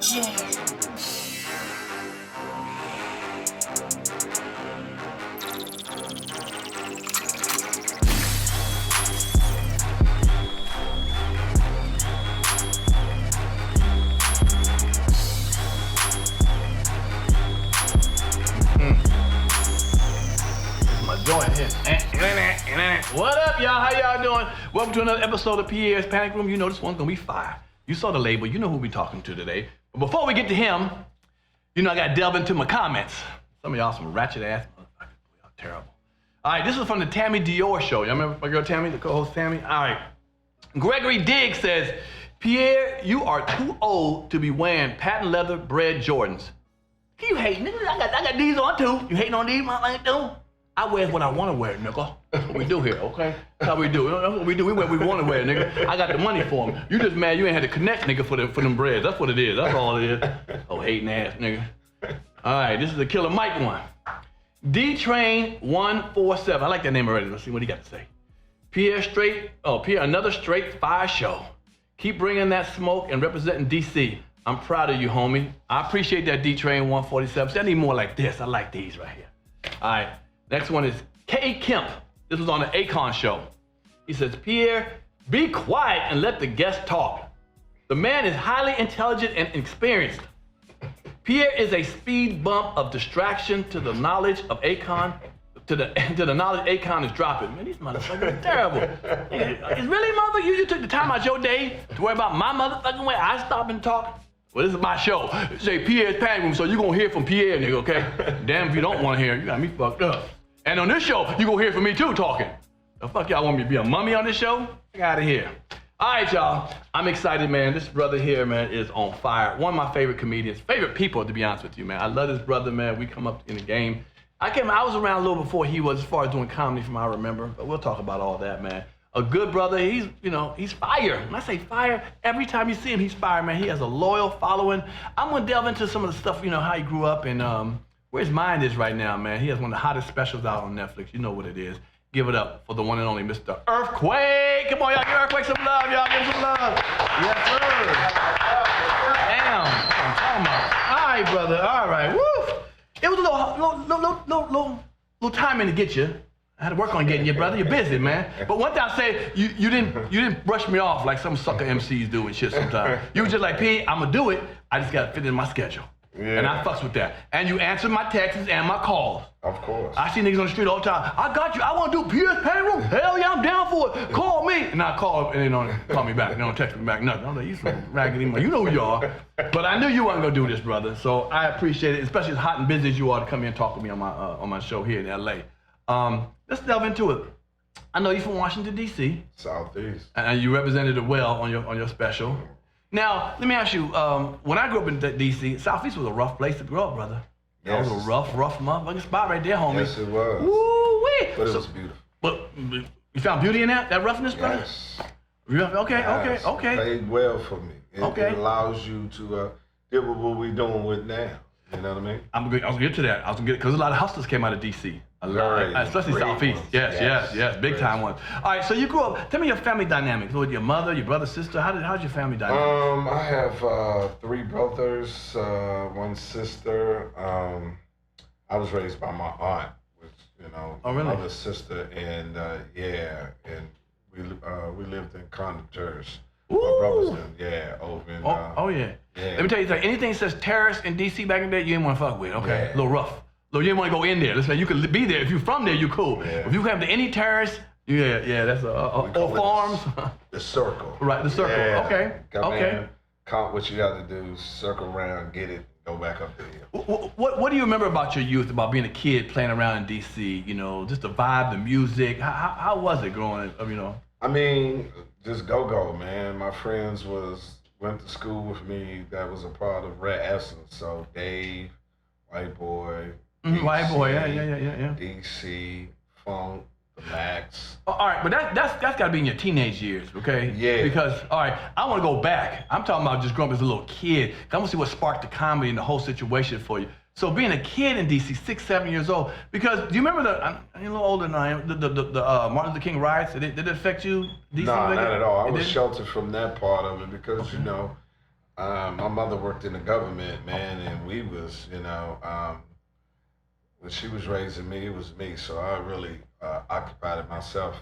Joint here. What up, y'all? How y'all doing? Welcome to another episode of Pierre's Panic Room. You know this one's gonna be fire. You saw the label, you know who we talking to today. But before we get to him, you know I gotta delve into my comments. Some of y'all some ratchet ass motherfuckers. Y'all terrible. All right, this is from the Tammy Dior show. Y'all remember my girl Tammy, the co-host Tammy? All right. Gregory Diggs says, Pierre, you are too old to be wearing patent leather bred Jordans. You hating, nigga? I got these on too. You hating on these, motherfucker, too? I wear what I want to wear, nigga. That's what we do here, okay? That's how we do. That's what we do. We wear what we want to wear, nigga. I got the money for them. You just mad you ain't had to connect, nigga, for them breads. That's what it is. That's all it is. Oh, hating ass, nigga. All right, this is the Killer Mike one. D-Train 147. I like that name already. Let's see what he got to say. Pierre, another straight fire show. Keep bringing that smoke and representing DC. I'm proud of you, homie. I appreciate that D-Train 147. See, I need more like this. I like these right here. All right. Next one is K. Kemp. This was on the Akon show. He says, Pierre, be quiet and let the guest talk. The man is highly intelligent and experienced. Pierre is a speed bump of distraction to the knowledge of Akon, to the knowledge Akon is dropping. Man, these motherfuckers are terrible. It's really, motherfucker, you took the time out your day to worry about my motherfucking way. I stop and talk. Well, this is my show. Say Pierre's Panic Room, so you're gonna hear from Pierre, nigga, okay? Damn if you don't wanna hear, you got me fucked up. And on this show, you gonna hear from me too talking. The fuck y'all want me to be a mummy on this show? Get out of here. All right, y'all. I'm excited, man. This brother here, man, is on fire. One of my favorite comedians, favorite people, to be honest with you, man. I love this brother, man. We come up in the game. I was around a little before he was, as far as doing comedy from what I remember, but we'll talk about all that, man. A good brother, he's fire. When I say fire, every time you see him, he's fire, man. He has a loyal following. I'm gonna delve into some of the stuff, how he grew up and where his mind is right now, man. He has one of the hottest specials out on Netflix. You know what it is. Give it up for the one and only Mr. EarthQuake. Come on, y'all, give EarthQuake some love, y'all. Give him some love. Yes, sir. Damn, that's what I'm talking about. All right, brother. All right. Woo. It was a little timing to get you. I had to work on getting you, brother. You're busy, man. But one thing I say, you didn't brush me off like some sucker MCs do and shit sometimes. You were just like, P, I'm gonna do it. I just gotta fit in my schedule. Yeah. And I fucks with that. And you answer my texts and my calls. Of course. I see niggas on the street all the time. I got you. I want to do Pierre's Panic Room. Hell yeah, I'm down for it. Call me. And I call and they don't call me back. They don't text me back. Nothing. I'm like, you some raggedy money. You know who you are. But I knew you weren't gonna do this, brother. So I appreciate it, especially as hot and busy as you are to come here and talk to me on my show here in LA. Let's delve into it. I know you're from Washington, D.C. Southeast. And you represented it well on your special. Now, let me ask you, when I grew up in D.C., Southeast was a rough place to grow up, brother. That was a rough motherfucking spot right there, homie. Yes, it was. Woo-wee. But it was beautiful. But you found beauty in that roughness, brother? Yes. Okay. It played well for me. It allows you to deal with what we're doing with now. You know what I mean? I was gonna get to that. Because a lot of hustlers came out of D.C. A lot, especially Southeast. Yes, big time ones. All right, so you grew up. Tell me your family dynamics. With your mother, your brother, sister. How's your family dynamics? I have 3 brothers, 1 sister. I was raised by my aunt, which mother's sister, and and we lived in condotters. My brothers over in. Let me tell you something. Anything that says terrorist in D.C. back in the day, you didn't want to fuck with. Okay, a little rough. You didn't want to go in there. Let's say you could be there. If you're from there, you're cool. Yeah. If you come to any terrorist, that's or farms. The circle. Right, the circle. Yeah. Okay. Count what you got to do, circle around, get it, go back up there. What do you remember about your youth, about being a kid playing around in D.C., just the vibe, the music? How was it growing up, I mean, just go, man. My friends went to school with me that was a part of Red Essence. So Dave, White Boy, DC, White Boy, yeah. DC, Funk, the Max. All right, but that's got to be in your teenage years, okay? Yeah. Because, all right, I want to go back. I'm talking about just growing up as a little kid. I want to see what sparked the comedy and the whole situation for you. So being a kid in DC, 6, 7 years old, because do you remember I'm a little older than I am, the Martin Luther King riots? Did it affect you, DC? No, not at all. I was sheltered from that part of it because, My mother worked in the government, man, and we was, when she was raising me, it was me. So I really occupied myself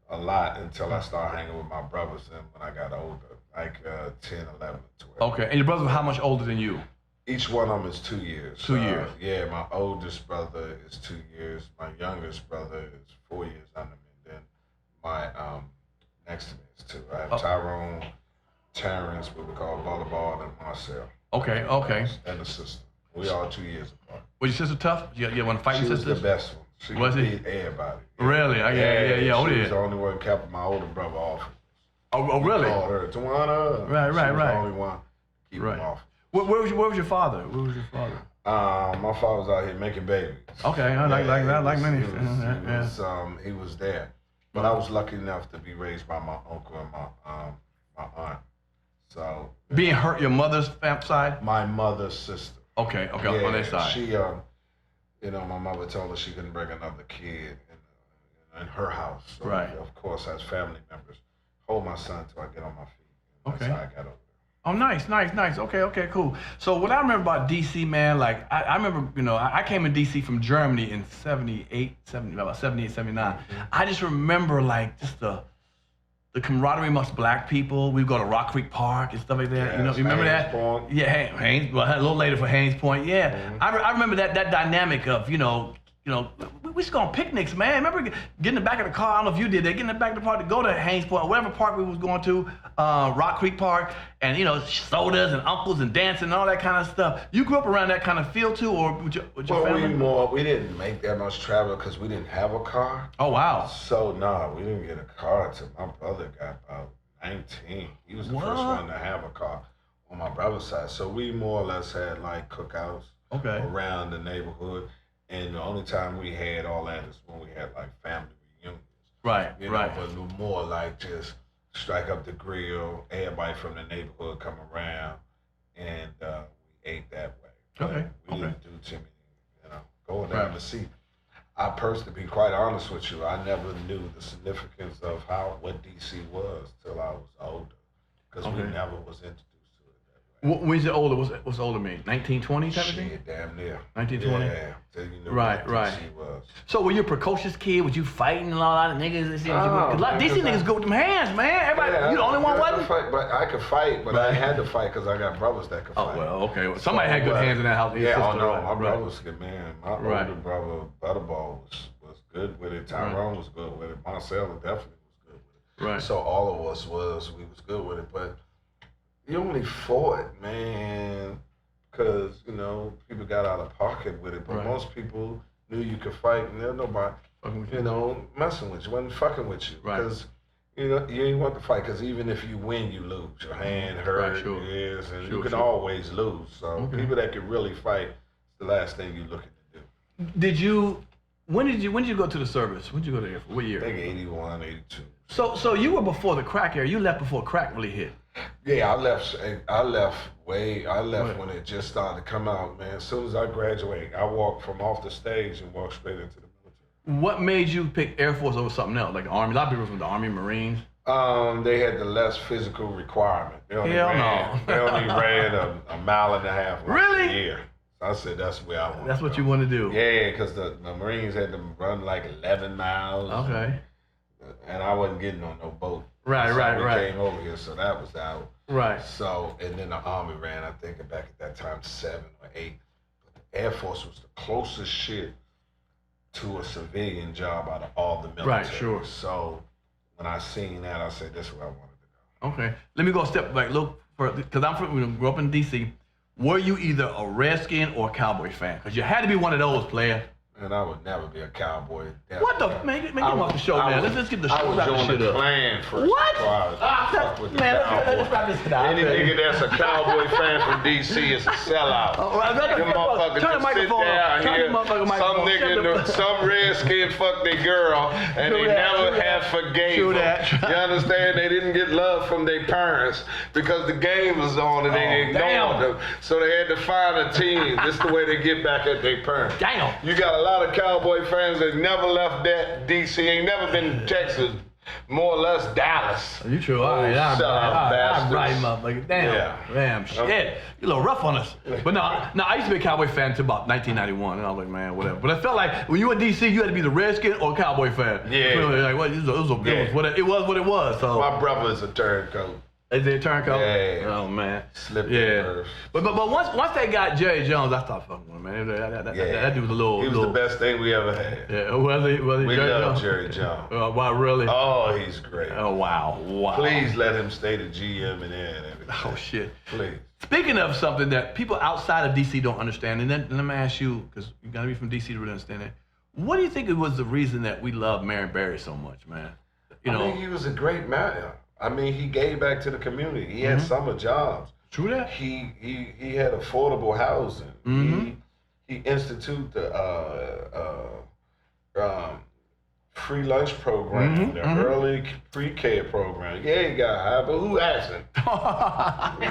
a lot until I started hanging with my brothers and when I got older, like 10, 11, 12. Okay, and your brothers were how much older than you? Each one of them is 2 years. 2 years? Yeah, my oldest brother is 2 years. My youngest brother is 4 years under me. And then my next to me is 2. I have Tyrone, Terrence, what we call Volleyball, and Marcel. Okay. And a sister. We all 2 years apart. Was your sister tough? You want to fight your sister? She was the best one. She beat everybody. Really? Yeah. She was the only one kept my older brother off. Oh, really? We called her Tawana. Right. She was the only one keep him off. Where was your father? My father was out here making babies. Okay, I like many. He was there, but I was lucky enough to be raised by my uncle and my aunt. So being hurt, your mother's side? My mother's sister. Okay, on their side. She, my mother told her she couldn't bring another kid in her house. So right. Of course, as family members, hold my son till I get on my feet. That's how I got over there. Oh, nice. Okay, cool. So what I remember about DC, man, like I remember, I came in DC from Germany in 78, 79. Mm-hmm. I just remember like just the camaraderie amongst black people. We'd go to Rock Creek Park and stuff like that. Yes, You remember that? Point. Yeah, Haynes. Well, a little later for Haynes Point. Yeah, Mm-hmm. I remember that dynamic of we just go on picnics, man. Remember getting in the back of the car? I don't know if you did that. Getting in the back of the car to go to Haynes Point or whatever park we was going to, Rock Creek Park, and sodas and uncles and dancing and all that kind of stuff. You grew up around that kind of feel too, or with your family? We didn't make that much travel because we didn't have a car. Oh wow. So we didn't get a car until my brother got about 19. He was the first one to have a car on my brother's side. So we more or less had like cookouts around the neighborhood. And the only time we had all that is when we had like family reunions. Right. But more like just strike up the grill, everybody from the neighborhood come around, and we ate that way. Okay. We didn't do too many, going down to see. I personally, to be quite honest with you, I never knew the significance of what DC was till I was older, because we never was introduced. When's it older? What's older mean? 1920 type of thing? Shit, damn near. 1920? Yeah. Till you knew right. what DC was. So were you a precocious kid? Was you fighting a lot of niggas? Because a lot of DC niggas go with them hands, man. Everybody, you the only one wasn't? I could fight, but I had to fight because I got brothers that could fight. Oh, well, okay. Well, somebody had good hands in that house. My brother was good, man. My older brother, Butterball, was good with it. Tyrone was good with it. Marcel definitely was good with it. Right. So all of us was good with it, but you only fought, man, because, people got out of pocket with it. But most people knew you could fight, and there was nobody, messing with you, wasn't fucking with you. Because, you didn't want to fight, because even if you win, you lose. Your hand hurt, your ears, and you can always lose. So people that could really fight, it's the last thing you're looking to do. When did you go to the service? When did you go there? What year? I think 81, 82. So you were before the crack era. You left before crack really hit. Yeah, I left when it just started to come out, man. As soon as I graduated, I walked from off the stage and walked straight into the military. What made you pick Air Force over something else, like the Army? A lot of people from the Army, Marines. They had the less physical requirement. They only ran a mile and a half a year. So I said that's where I want. That's what you want to do. Yeah, because the Marines had to run like 11 miles. Okay. And I wasn't getting on no boat. Right. Came over here, so that was out. Right. So, and then the Army ran, I think back at that time, 7 or 8. But the Air Force was the closest shit to a civilian job out of all the military. Right, sure. So, when I seen that, I said, this is where I wanted to go. Okay. Let me go a step back. Look, because grew up in D.C. Were you either a Redskin or a Cowboy fan? Because you had to be one of those, player. And I would never be a cowboy. What the? Man, get him off the show, man. Let's get the show wrapped shit up. I was doing the Klan first. What? Let's wrap this shit out. Any nigga that's a cowboy fan from D.C. is a sellout. Them motherfuckers turn the microphone down here. Some nigga, some Redskin fucked their girl, and they never have forgave them. You understand? They didn't get love from their parents because the game was on and they ignored them. So they had to find a team. This is the way they get back at their parents. Damn. You got a lot of cowboy fans that never left that D.C., ain't never been to Texas, more or less Dallas. You true? All right, I'm right, motherfucker. Damn, shit. You a little rough on us. But no, I used to be a Cowboy fan until about 1991, and I was like, man, whatever. But I felt like when you were in DC, you had to be the Redskin or Cowboy fan. Yeah. Like, what? It was what it was. So my brother is a turncoat. Is it a turncoat? Yeah. Oh man. Slipped But once they got Jerry Jones, I stopped fucking with him, man. That dude was a little. He was the best thing we ever had. Yeah. Was he we Jerry love Jones? Jerry Jones. Wow, really? Oh, he's great. Oh wow. Please let him stay the GM and everything. Oh shit. Please. Speaking of something that people outside of DC don't understand, and then let me ask you, because you gotta be from DC to really understand it. What do you think it was the reason that we love Marion Barry so much, man? I mean, he was a great man. I mean, he gave back to the community. He had summer jobs. True that. He had affordable housing. Mm-hmm. He instituted the free lunch program, the early pre-K program. Yeah, he got high, but who hasn't? You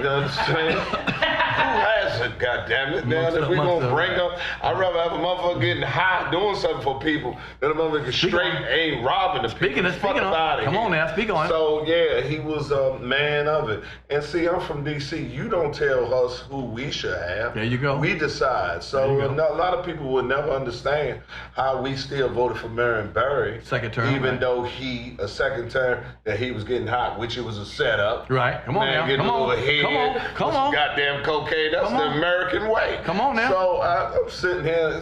know what I'm saying? Who hasn't, goddammit? Now, if we gonna bring up, I'd rather have a motherfucker getting high doing something for people than a motherfucker straight ain't robbing the people. Speaking on, come on now, speak on it. So yeah, he was a man of it. And see, I'm from DC. You don't tell us who we should have. There you go. We decide. So a lot of people will never understand how we still voted for Marion Barry. Second term. Even though a second term that he was getting hot, which it was a setup. Right. Come on now. Come on. Come on. Goddamn cocaine. That's the American way. Come on now. So I'm sitting here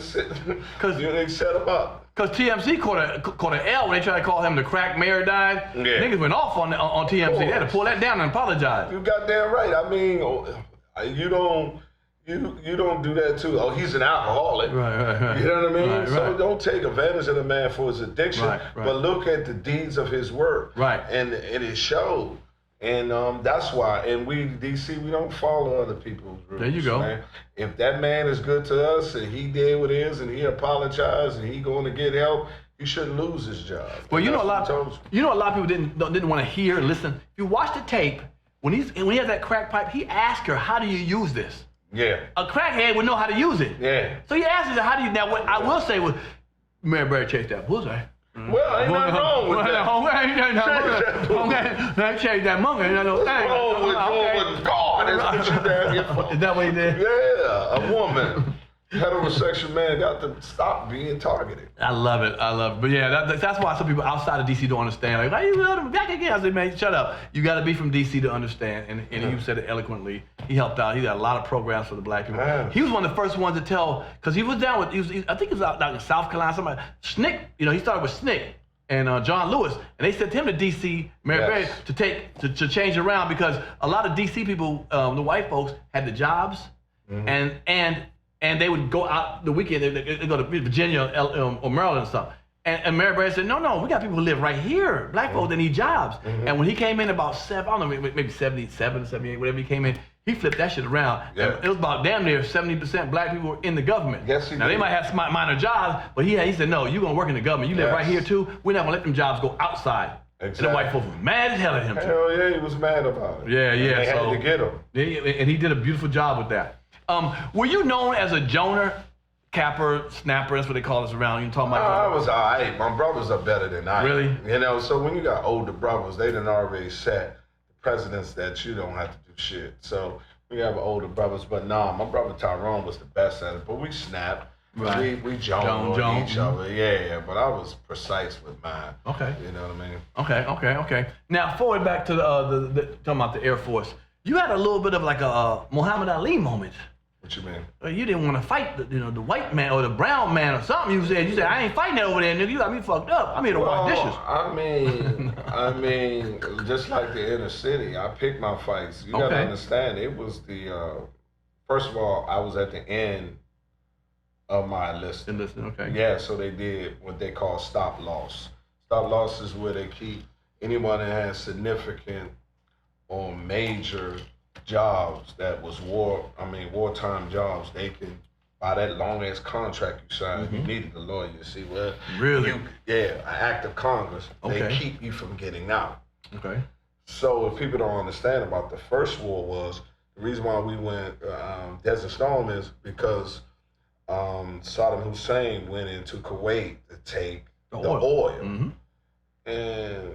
because they set him up. Because TMZ caught an L when they tried to call him the crack mayor died. Yeah. Niggas went off on TMZ. They had to pull that down and apologize. You goddamn right. I mean, you don't do that too. Oh, he's an alcoholic. Right. You know what I mean? Right. So don't take advantage of the man for his addiction, but look at the deeds of his work. Right. And it showed. And that's why. And we, DC, we don't follow other people's rules. There you go. Man. If that man is good to us and he did what it is and he apologized and he going to get help, he shouldn't lose his job. Well, you know a lot of people didn't want to hear, listen. If you watch the tape, when he has that crack pipe, he asked her, "How do you use this?" Yeah. A crackhead would know how to use it. Yeah. So he asked her, "How do you?" Now, what I will say was, Mary Barry chased that pussy. Well, ain't nothing wrong with that. Chase that monkey. Ain't no thing. Wrong with God. That's what you down here for. Is that what he did? Yeah, a woman. Heterosexual man got to stop being targeted. I love it. But yeah, that's why some people outside of DC don't understand. Like, why you let him back again? I said, man, shut up. You got to be from DC to understand. And you said it eloquently. He helped out. He got a lot of programs for the black people. Man. He was one of the first ones to tell, because he was down with, I think he was out in South Carolina, somebody. Snick, he started with Snick and John Lewis, and they sent him to DC, Mary Barry, to change around, because a lot of DC people, the white folks, had the jobs, and they would go out the weekend, they'd go to Virginia or Maryland or something. And Mary Barry said, no, we got people who live right here. Black folks, they need jobs. And when he came in about maybe 77, 78, whatever he came in, he flipped that shit around. Yeah. It was about damn near 70% black people were in the government. Yes, he now, did. They might have minor jobs, but he said, no, you're going to work in the government. You live right here too. We're not going to let them jobs go outside. Exactly. And the white folks were mad as hell at him too. Hell yeah, he was mad about it. Yeah. They had to get him. And he did a beautiful job with that. Were you known as a joner, capper, snapper? That's what they call us around. You talking about? I was all right. My brothers are better than I. Really? So when you got older brothers, they done already set the precedents that you don't have to do shit. So we have older brothers, but my brother Tyrone was the best at it. But we snapped. Right. We joned on each other. Yeah, but I was precise with mine. Okay. You know what I mean? Okay. Now forward back to the talking about the Air Force. You had a little bit of like a Muhammad Ali moment. What you mean? You didn't want to fight the white man or the brown man or something. You said, I ain't fighting that over there, nigga. You got me fucked up. I'm here to wash dishes. I mean, just like the inner city, I picked my fights. You gotta understand, it was first of all, I was at the end of my list. Okay. Yeah, so they did what they call stop loss. Stop loss is where they keep anyone that has significant or major jobs that was wartime jobs. They can, by that long ass contract you signed, you needed a lawyer. You see, really, an act of Congress. They keep you from getting out. Okay. So if people don't understand about the first war, was the reason why we went Desert Storm is because Saddam Hussein went into Kuwait to take the oil. And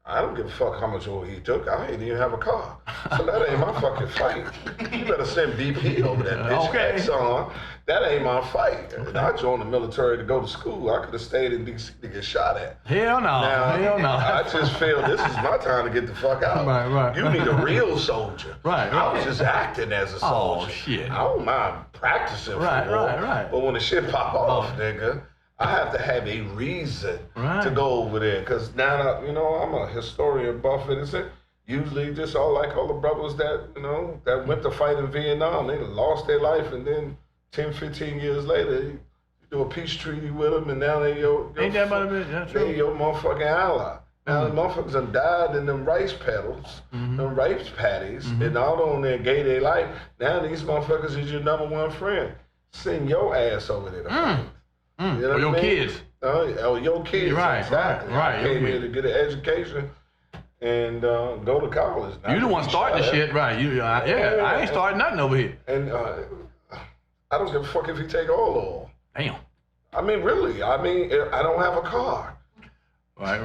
I don't give a fuck how much oil he took. I ain't even have a car. So that ain't my fucking fight. You better send BP over that bitch. Okay. Exxon. That ain't my fight. Okay. And I joined the military to go to school. I could have stayed in D.C. to get shot at. Hell no. Hell no. I just feel this is my time to get the fuck out. Right. You need a real soldier. Right. I was just acting as a soldier. Oh, shit. I don't mind practicing for war. Right. But when the shit pop off, nigga, I have to have a reason to go over there, because now, you know, I'm a historian buff, and it's usually just all the brothers that, you know, that went to fight in Vietnam, they lost their life, and then 10, 15 years later, you do a peace treaty with them, and now they your ain't that about a bit? Yeah, true. They your motherfucking ally. Now the motherfuckers done died in them rice petals, them rice patties, and all on there gave their life. Now these motherfuckers is your number one friend. Send your ass over there to fight. You know or your kids. Your kids. Right, exactly. right. I came here to get an education and go to college. You the one starting the shit, right? I ain't starting nothing over here. And I don't give a fuck if you take all the oil. Damn. I mean, really. I mean, I don't have a car. Right.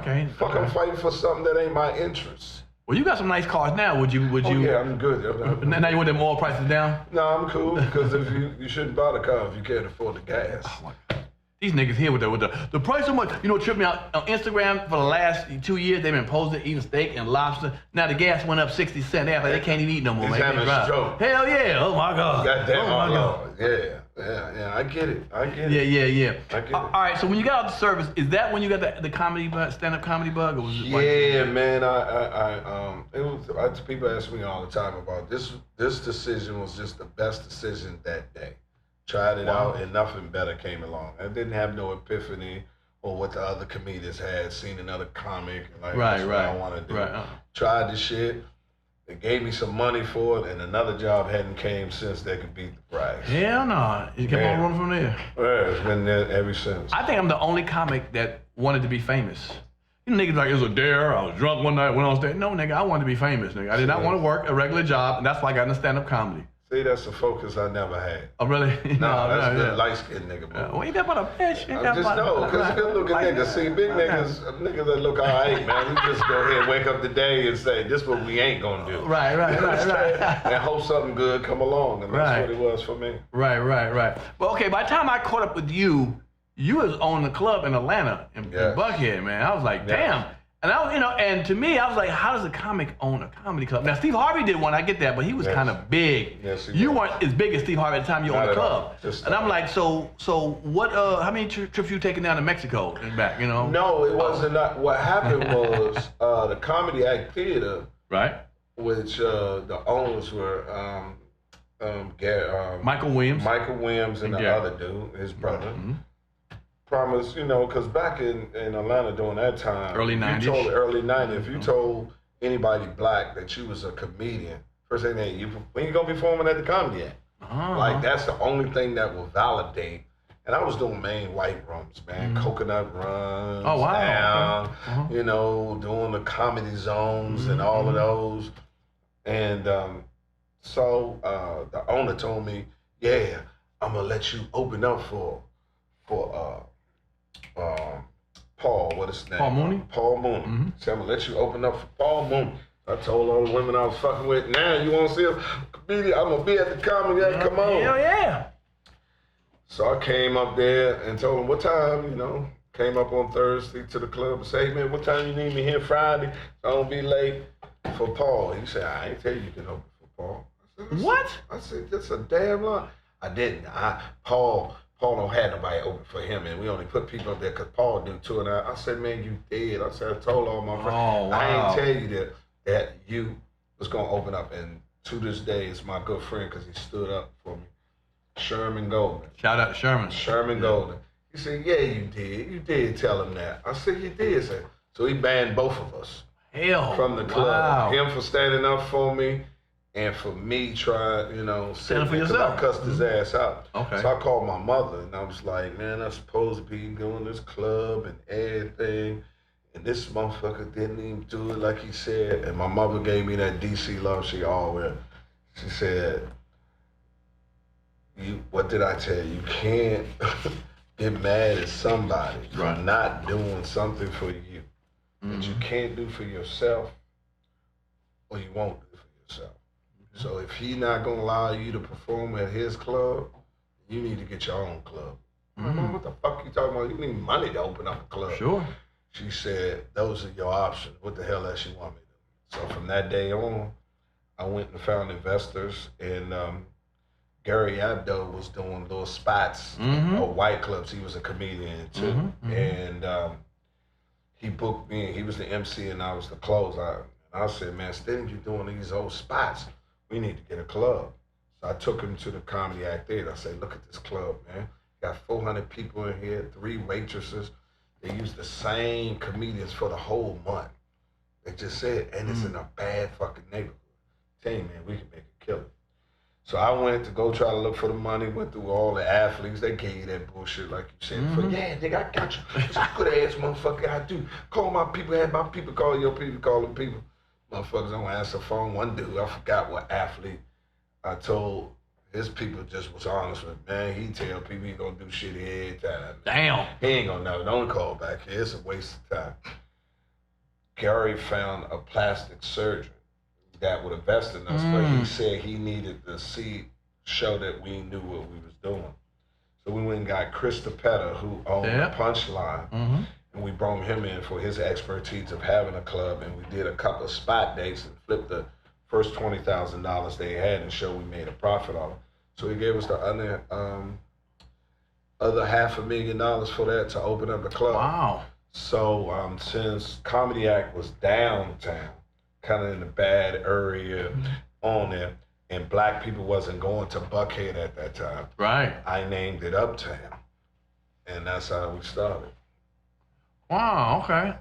Okay. Fuck, I'm fighting for something that ain't my interest. Well, you got some nice cars now. Would you? Yeah, I'm good. Now you want them oil prices down? No, I'm cool, because if you shouldn't buy the car if you can't afford the gas. Oh my God. These niggas here with the price so much. You know what tripped me out? On Instagram for the last 2 years, they've been posting eating steak and lobster. Now the gas went up 60 cents. They can't even eat no more. He's having a stroke. Hell yeah. Oh my God. Goddamn. Oh my God. Yeah. I get it. Yeah. I get it. All right. So when you got out the service, is that when you got the comedy bug, stand-up comedy bug, or was it? Yeah, man. People ask me all the time about this. This decision was just the best decision that day. Tried it out, and nothing better came along. I didn't have no epiphany or what the other comedians had, seen another comic, like, that's what I want to do. Tried the shit. They gave me some money for it, and another job hadn't came since they could beat the price. Hell no. You kept on running from there. Yeah, it's been there ever since. I think I'm the only comic that wanted to be famous. You know, niggas like, it was a dare, I was drunk one night, went on stage. No, nigga, I wanted to be famous, nigga. I did not want to work a regular job, and that's why I got into stand-up comedy. See, that's the focus I never had. Oh, really? No, that's the light-skinned nigga, bro. Well, ain't that about a bitch? Because good-looking niggas, see, big niggas that look all right, man, we just go ahead and wake up today and say, this is what we ain't gonna do. Right. And hope something good come along, and that's what it was for me. Right. Well, okay, by the time I caught up with you, you was on the club in Atlanta, in Buckhead, man. I was like, damn. And I was, and to me, I was like, how does a comic own a comedy club? Now, Steve Harvey did one, I get that, but he was kind of big. Yes, you weren't as big as Steve Harvey at the time you owned the club. And I'm like, so what, how many trips you taking down to Mexico and back, you know? No, it wasn't. What happened was the Comedy Act Theater, which the owners were Michael Williams and the other dude, his brother. Promise, because back in Atlanta during that time, early 90s, if you told anybody black that you was a comedian, first thing when you gonna be performing at the Comedy Act? Like, that's the only thing that will validate. And I was doing main white rooms, man, coconut runs, down, doing the comedy zones and all of those. And so the owner told me, yeah, I'm gonna let you open up for Paul, what is his name? Paul Mooney? Paul Mooney. So I'm gonna let you open up for Paul Mooney. I told all the women I was fucking with, now you wanna see a comedian? I'm gonna be at the Comedy Act, come on. Hell yeah. So I came up there and told him what time, came up on Thursday to the club and said, hey man, what time you need me here Friday? So I don't be late for Paul. He said, I ain't tell you can open for Paul. What? I said, that's a damn lie. I didn't. Paul don't have nobody open for him, and we only put people up there because Paul do too. And I said, man, you did. I said, I told all my friends. Oh, wow. I ain't tell you that you was going to open up. And to this day, it's my good friend because he stood up for me. Sherman Golden. Shout out to Sherman. Sherman Golden. He said, yeah, you did. You did tell him that. I said, you did. So he banned both of us from the club. Wow. Him for standing up for me. And for me, trying, stand for yourself. I cussed his ass out. Okay. So I called my mother, and I was like, man, I'm supposed to be doing this club and everything. And this motherfucker didn't even do it like he said. And my mother gave me that DC love she always. She said, what did I tell you? You can't get mad at somebody for not doing something for you. that you can't do for yourself, or you won't do for yourself. So if he's not gonna allow you to perform at his club, you need to get your own club. Mom, what the fuck you talking about? You need money to open up a club. Sure. She said, those are your options. What the hell else you want me to do? So from that day on, I went and found investors, and Gary Abdo was doing little spots or white clubs. He was a comedian too. And he booked me. He was the MC and I was the closer. And I said, man, instead of you doing these old spots, we need to get a club. So I took him to the Comedy Act Theater. I said, look at this club, man. Got 400 people in here, 3 waitresses. They use the same comedians for the whole month. They just said, and it's in a bad fucking neighborhood. Tell you, man, we can make a killing. So I went to go try to look for the money, went through all the athletes. They gave you that bullshit like you said. Yeah, nigga, I got you. It's a good ass motherfucker. I do. Call my people, have my people call your people, call them people. Motherfuckers don't answer the phone. One dude, I forgot what athlete, I told his people just was honest with, man, he tell people he gonna do shit every time. Damn. He ain't gonna know. Don't call back here. It's a waste of time. Gary found a plastic surgeon that would invest in us, but he said he needed to show that we knew what we was doing. So we went and got Chris DePetta, who owned the Punchline, and we brought him in for his expertise of having a club, and we did a couple of spot dates and flipped the first $20,000 they had and showed we made a profit on it. So he gave us the other $500,000 for that to open up the club. Wow. So since Comedy Act was downtown, kind of in a bad area on there, and black people wasn't going to Buckhead at that time. Right. I named it Uptown, and that's how we started. Wow. Okay.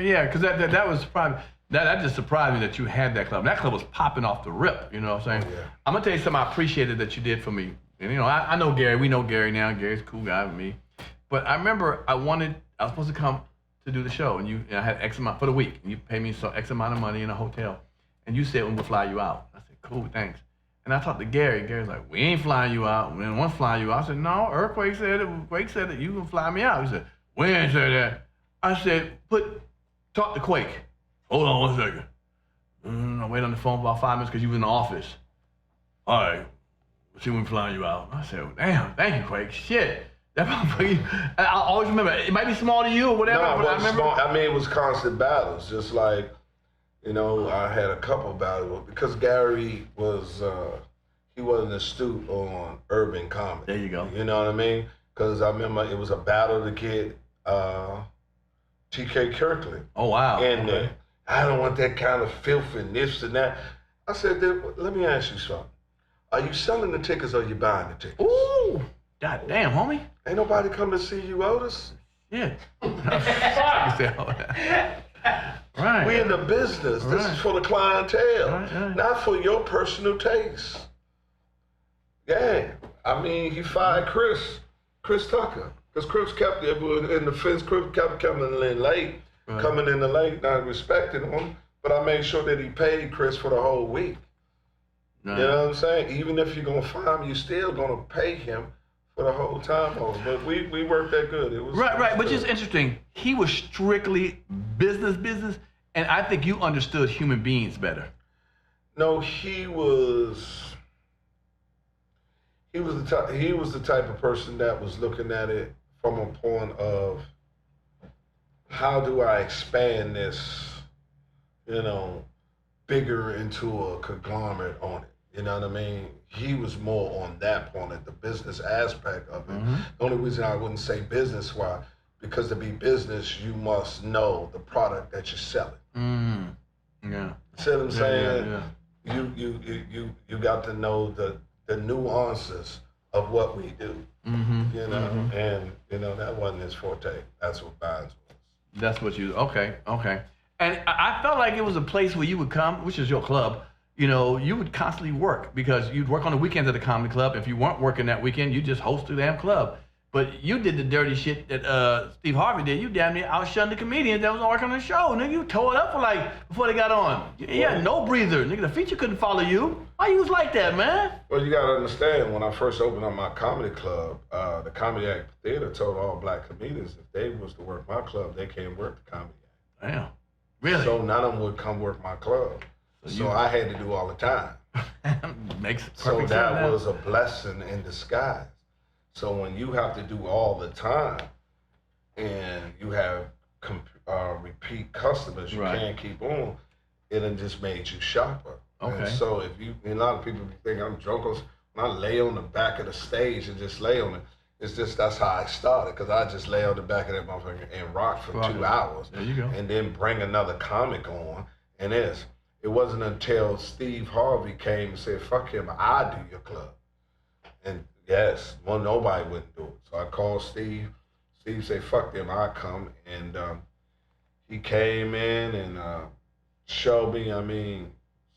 Yeah, because that was probably that just surprised me that you had that club. That club was popping off the rip. You know what I'm saying? Yeah. I'm gonna tell you something I appreciated that you did for me. And you know, I know Gary. We know Gary now. Gary's a cool guy with me. But I remember I was supposed to come to do the show, and I had X amount for the week, and you paid me X amount of money in a hotel, and you said we'll fly you out. I said, cool, thanks. And I talked to Gary. Gary's like, we ain't flying you out. We don't want to fly you out. I said, no, EarthQuake said it. Quake said that you can fly me out. He said, we ain't said that. I said, talk to Quake. Hold on 1 second. I wait on the phone for about 5 minutes because you was in the office. All right, see when we flying you out. I said, well, damn, thank you, Quake. Shit. I always remember, it might be small to you or whatever, no, but I remember. Small. I mean, it was constant battles. Just like, you know, I had a couple battles because Gary was, he wasn't astute on urban comedy. There you go. You know what I mean? Because I remember it was a battle to get T.K. Kirkland. Oh, wow. And I don't want that kind of filth and this and that. I said, let me ask you something. Are you selling the tickets or are you buying the tickets? Ooh. God damn, homie. Ain't nobody come to see you, Otis. Yeah. Right. We in the business. This is for the clientele, not for your personal taste. Yeah. I mean, he fired Chris Tucker. Because Chris kept in the fence, Chris kept coming in late, not respecting him. But I made sure that he paid Chris for the whole week. You know what I'm saying? Even if you're going to fire him, you're still going to pay him for the whole time over. But we worked that good. It was right. But it's interesting. He was strictly business, and I think you understood human beings better. No, he was the type of person that was looking at it from a point of how do I expand this, you know, bigger into a conglomerate on it. You know what I mean? He was more on that point, at the business aspect of it. The only reason I wouldn't say business-wise, because to be business, you must know the product that you're selling. Yeah. See what I'm saying? Yeah. You got to know the nuances of what we do. You know, and you know that wasn't his forte. That's what Vines was. That's what you. Okay. And I felt like it was a place where you would come, which is your club. You know, you would constantly work because you'd work on the weekends at the comedy club. If you weren't working that weekend, you just host the damn club. But you did the dirty shit that Steve Harvey did. You damn near outshunned the comedians that was working on the show. Nigga, you tore it up before they got on. You had no breather. Nigga, the feature couldn't follow you. Why you was like that, man? Well, you gotta understand, when I first opened up my comedy club, the Comedy Act Theater told all black comedians if they was to work my club, they can't work the Comedy Act. Damn. Really? So none of them would come work my club. So I had to do all the time. Makes perfect So sense that now. was a blessing in disguise. So when you have to do all the time and you have repeat customers, you can't keep on, it done just made you sharper. Okay. And so if you, a lot of people think I'm drunk, when I lay on the back of the stage and just lay on it, it's just, that's how I started, because I just lay on the back of that motherfucker and rock for 2 hours. There you go. And then bring another comic on, and it wasn't until Steve Harvey came and said, fuck him, I do your club. And yes, well, nobody wouldn't do it. So I called Steve. Steve said, fuck them, I come. And he came in and showed me,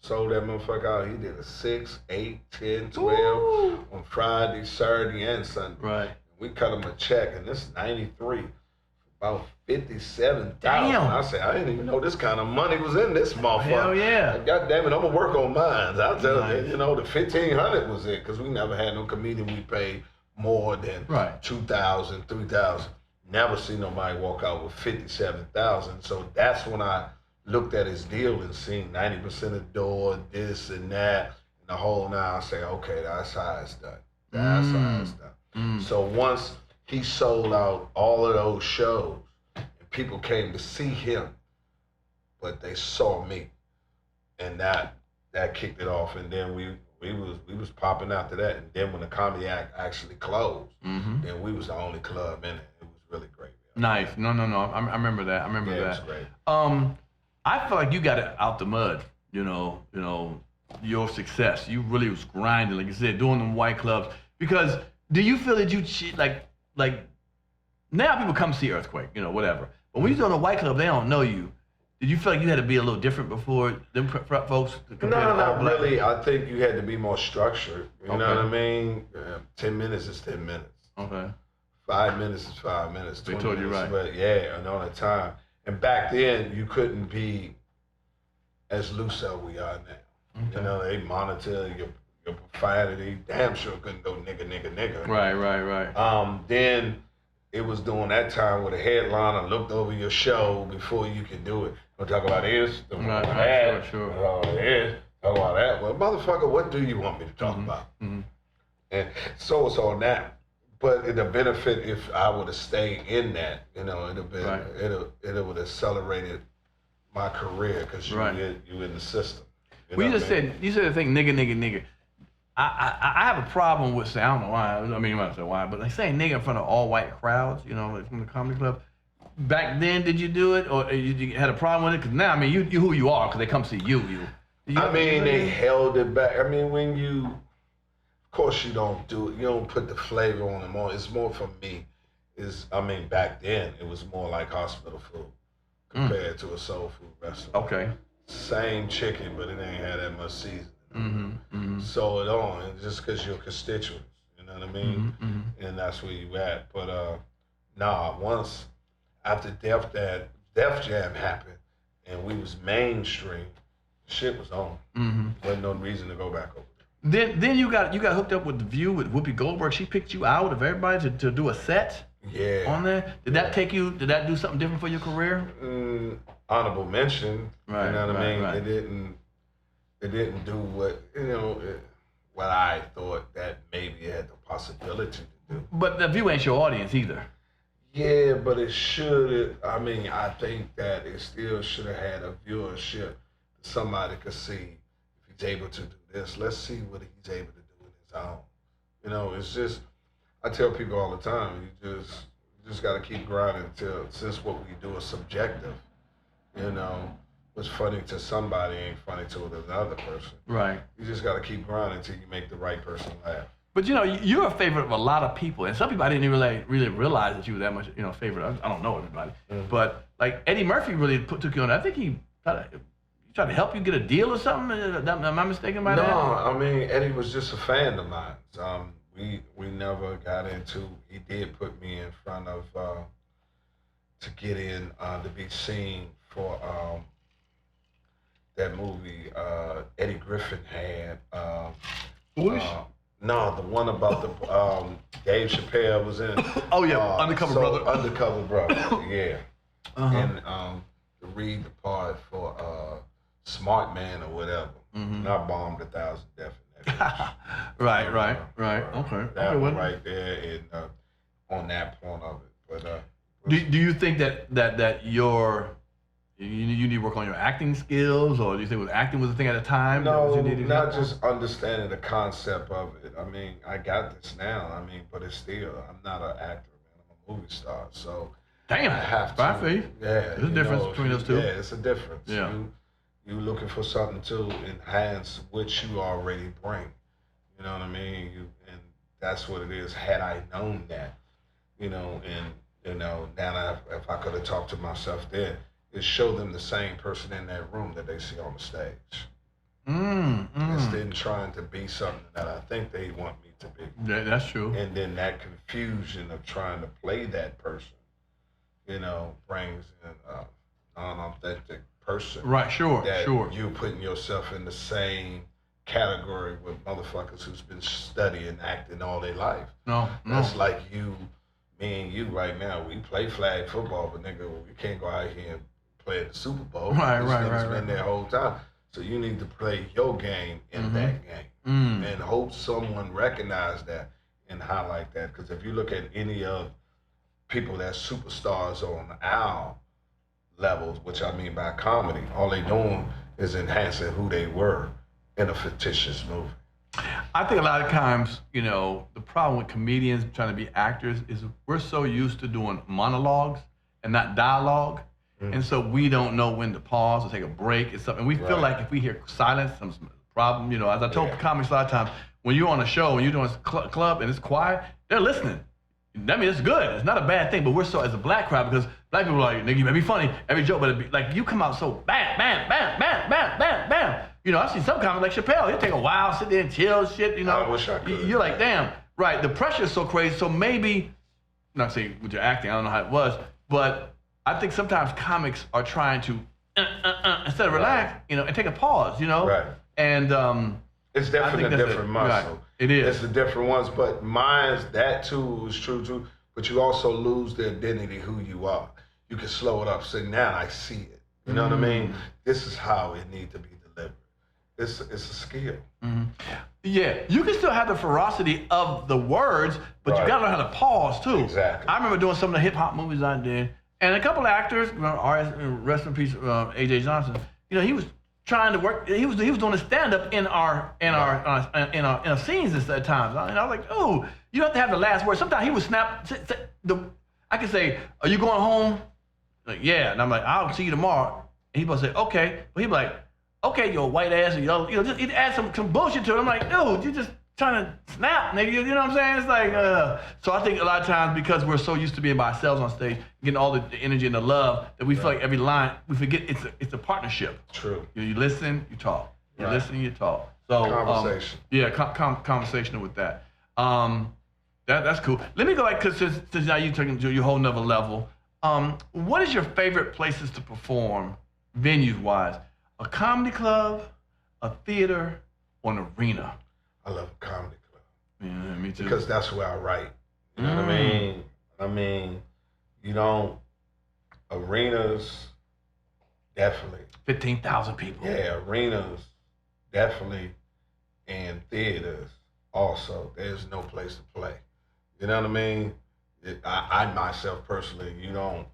sold that motherfucker out. He did a 6, 8, 10, 12 Ooh. on Friday, Saturday, and Sunday. Right. We cut him a check, and this is 93. About $57,000. Damn. I said, I didn't even know this kind of money was in this motherfucker. Hell yeah. God damn it, I'm gonna work on mine. I'll tell Nice. you, the $1,500 was it, because we never had no comedian we paid more than $2,000, $3,000. Never seen nobody walk out with $57,000. So that's when I looked at his deal and seen 90% of the door, this and that, and the whole nine. I say, okay, that's how it's done. That's how it's done. So once he sold out all of those shows, and people came to see him, but they saw me, and that kicked it off. And then we was popping after that. And then when the Comedy Act actually closed, then we was the only club in it. It was really great. Nice. No. I remember that. I remember that. It was great. I feel like you got it out the mud. You know, your success. You really was grinding, like you said, doing them white clubs. Because do you feel that you like now people come see EarthQuake, whatever. But when you're doing a white club, they don't know you. Did you feel like you had to be a little different before them folks? No, not really. I think you had to be more structured. You know what I mean? 10 minutes is 10 minutes. Okay. 5 minutes is 5 minutes. They told you right. But yeah, and on the time. And back then, you couldn't be as loose as we are now. Okay. They monitor your profanity. Damn sure couldn't go nigga. Right. Then it was during that time where the headliner looked over your show before you could do it. Don't talk about this, don't talk about that, sure. talk about this, talk about that. Well, motherfucker, what do you want me to talk about? And so it's on that. But it'd have benefit if I would have stayed in that. It'd have been, it would have accelerated my career, because you in the system. You said the thing nigga. I have a problem with saying, I don't know why, I mean, you might say why, but like saying nigga in front of all white crowds, like from the comedy club. Back then, did you do it, or you had a problem with it? Because now, I mean, you who you are, because they come see you. They held it back. I mean, when you, of course you don't do it, you don't put the flavor on them all. It's more for me, back then, it was more like hospital food compared to a soul food restaurant. Okay. Same chicken, but it ain't had that much seasoning. So it on, just because you're constituents, you know what I mean? And that's where you at. But once after Def Jam happened and we was mainstream, shit was on. Wasn't no reason to go back over there. Then you got hooked up with The View with Whoopi Goldberg. She picked you out of everybody to do a set. Yeah. On there. Did that do something different for your career? Honorable mention. Right. You know what I mean? Right. It didn't do what I thought that maybe it had the possibility to do. But The View ain't your audience either. Yeah, but it should. I think that it still should have had a viewership. Somebody could see if he's able to do this. Let's see what he's able to do in his own. It's just, I tell people all the time, you just got to keep grinding since what we do is subjective. What's funny to somebody ain't funny to another person. Right. You just got to keep grinding until you make the right person laugh. But you're a favorite of a lot of people, and some people I didn't even really realize that you were that much, favorite. I don't know everybody, but like Eddie Murphy really took you on. I think he tried to help you get a deal or something. Am I mistaken by that? No, Eddie was just a fan of mine. we never got into. He did put me in front of to get in to be seen for that movie Eddie Griffin had. Foolish? No, the one about the Dave Chappelle was in. Oh yeah, Undercover Brother. Undercover Brother, yeah. Uh-huh. And to read the part for Smart Man or whatever. And I bombed 1,000 definitions. Right. Okay. That one right there, and on that point of it. But do you think that you need to work on your acting skills, or do you think acting was a thing at the time? No, not just understanding the concept of it. I mean, I got this now. I mean, but it's still, I'm not an actor, man. I'm a movie star, so damn, I have to. I feel you. Yeah, there's a difference between those two. Yeah, it's a difference. Yeah. You looking for something to enhance what you already bring. You know what I mean? And that's what it is. Had I known that, and now if I could have talked to myself then, is show them the same person in that room that they see on the stage. Instead of trying to be something that I think they want me to be. Yeah, that's true. And then that confusion of trying to play that person, brings in a non-authentic person. Right, sure. You putting yourself in the same category with motherfuckers who's been studying acting all their life. No. That's like me and you right now. We play flag football, but nigga, we can't go out here and play at the Super Bowl. Right. Been there the whole time. So you need to play your game in that game, and hope someone recognize that and highlight that. Because if you look at any of people that's superstars on our levels, which I mean by comedy, all they doing is enhancing who they were in a fictitious movie. I think a lot of times, the problem with comedians trying to be actors is we're so used to doing monologues and not dialogue. And so we don't know when to pause or take a break and stuff. And we feel like if we hear silence, some problem, as I told comics a lot of times, when you're on a show, when you're doing a club and it's quiet, they're listening. That means it's good. It's not a bad thing, but we're so, as a black crowd, because black people are like, nigga, you may be funny, every joke, but it'd be like, you come out so bam, bam, bam, bam, bam, bam, bam. I've seen some comics like Chappelle, he'll take a while, sit there and chill, shit, I wish I could. You're like, damn, right, the pressure is so crazy, so maybe, not saying with your acting, I don't know how it was, but I think sometimes comics are trying to, instead of relax, and take a pause, Right. And, it's definitely a different muscle. Right. It is. It's the different ones, but mine's, that too is true too, but you also lose the identity who you are. You can slow it up, say, now I see it. You know what I mean? This is how it needs to be delivered. It's a skill. Yeah, you can still have the ferocity of the words, but you gotta learn how to pause too. Exactly. I remember doing some of the hip hop movies I did, and a couple of actors, rest in peace, A.J. Johnson. He was trying to work. He was doing a stand up in our scenes at times, and I was like, oh, you don't have to have the last word. Sometimes he would snap. I could say, are you going home? Like, yeah, and I'm like, I'll see you tomorrow. And he'd say, okay, but he'd be like, okay, you white ass, and just he'd add some bullshit to it. I'm like, dude, you're just trying to snap, nigga. You know what I'm saying? It's like, so I think a lot of times because we're so used to being by ourselves on stage, getting all the energy and the love, that we feel like every line, we forget it's a partnership. True. You listen, you talk. You listen, you talk. So conversation. Conversational with that. That's cool. Let me go back, because since now you're taking to your whole nother level. What is your favorite places to perform, venues-wise? A comedy club, a theater, or an arena? I love a comedy club. Yeah, me too. Because that's where I write. You know what I mean? Arenas, definitely. 15,000 people. Yeah, arenas, definitely, and theaters also. There's no place to play. You know what I mean? I myself personally, you don't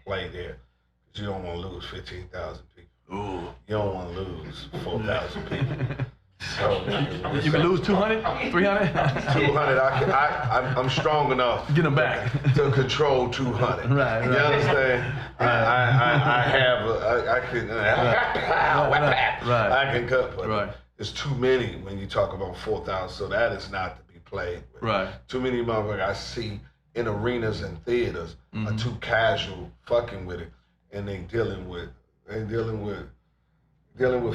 play there because you don't want to lose 15,000 people. Ooh. You don't want to lose 4,000 people. So you can lose 200, 300? 200, I'm strong enough. Get them back. To control 200. Right. You understand? I can cut, but there's too many when you talk about 4,000, so that is not to be played with. Right. Too many motherfuckers I see in arenas and theaters are too casual fucking with it, and they dealing with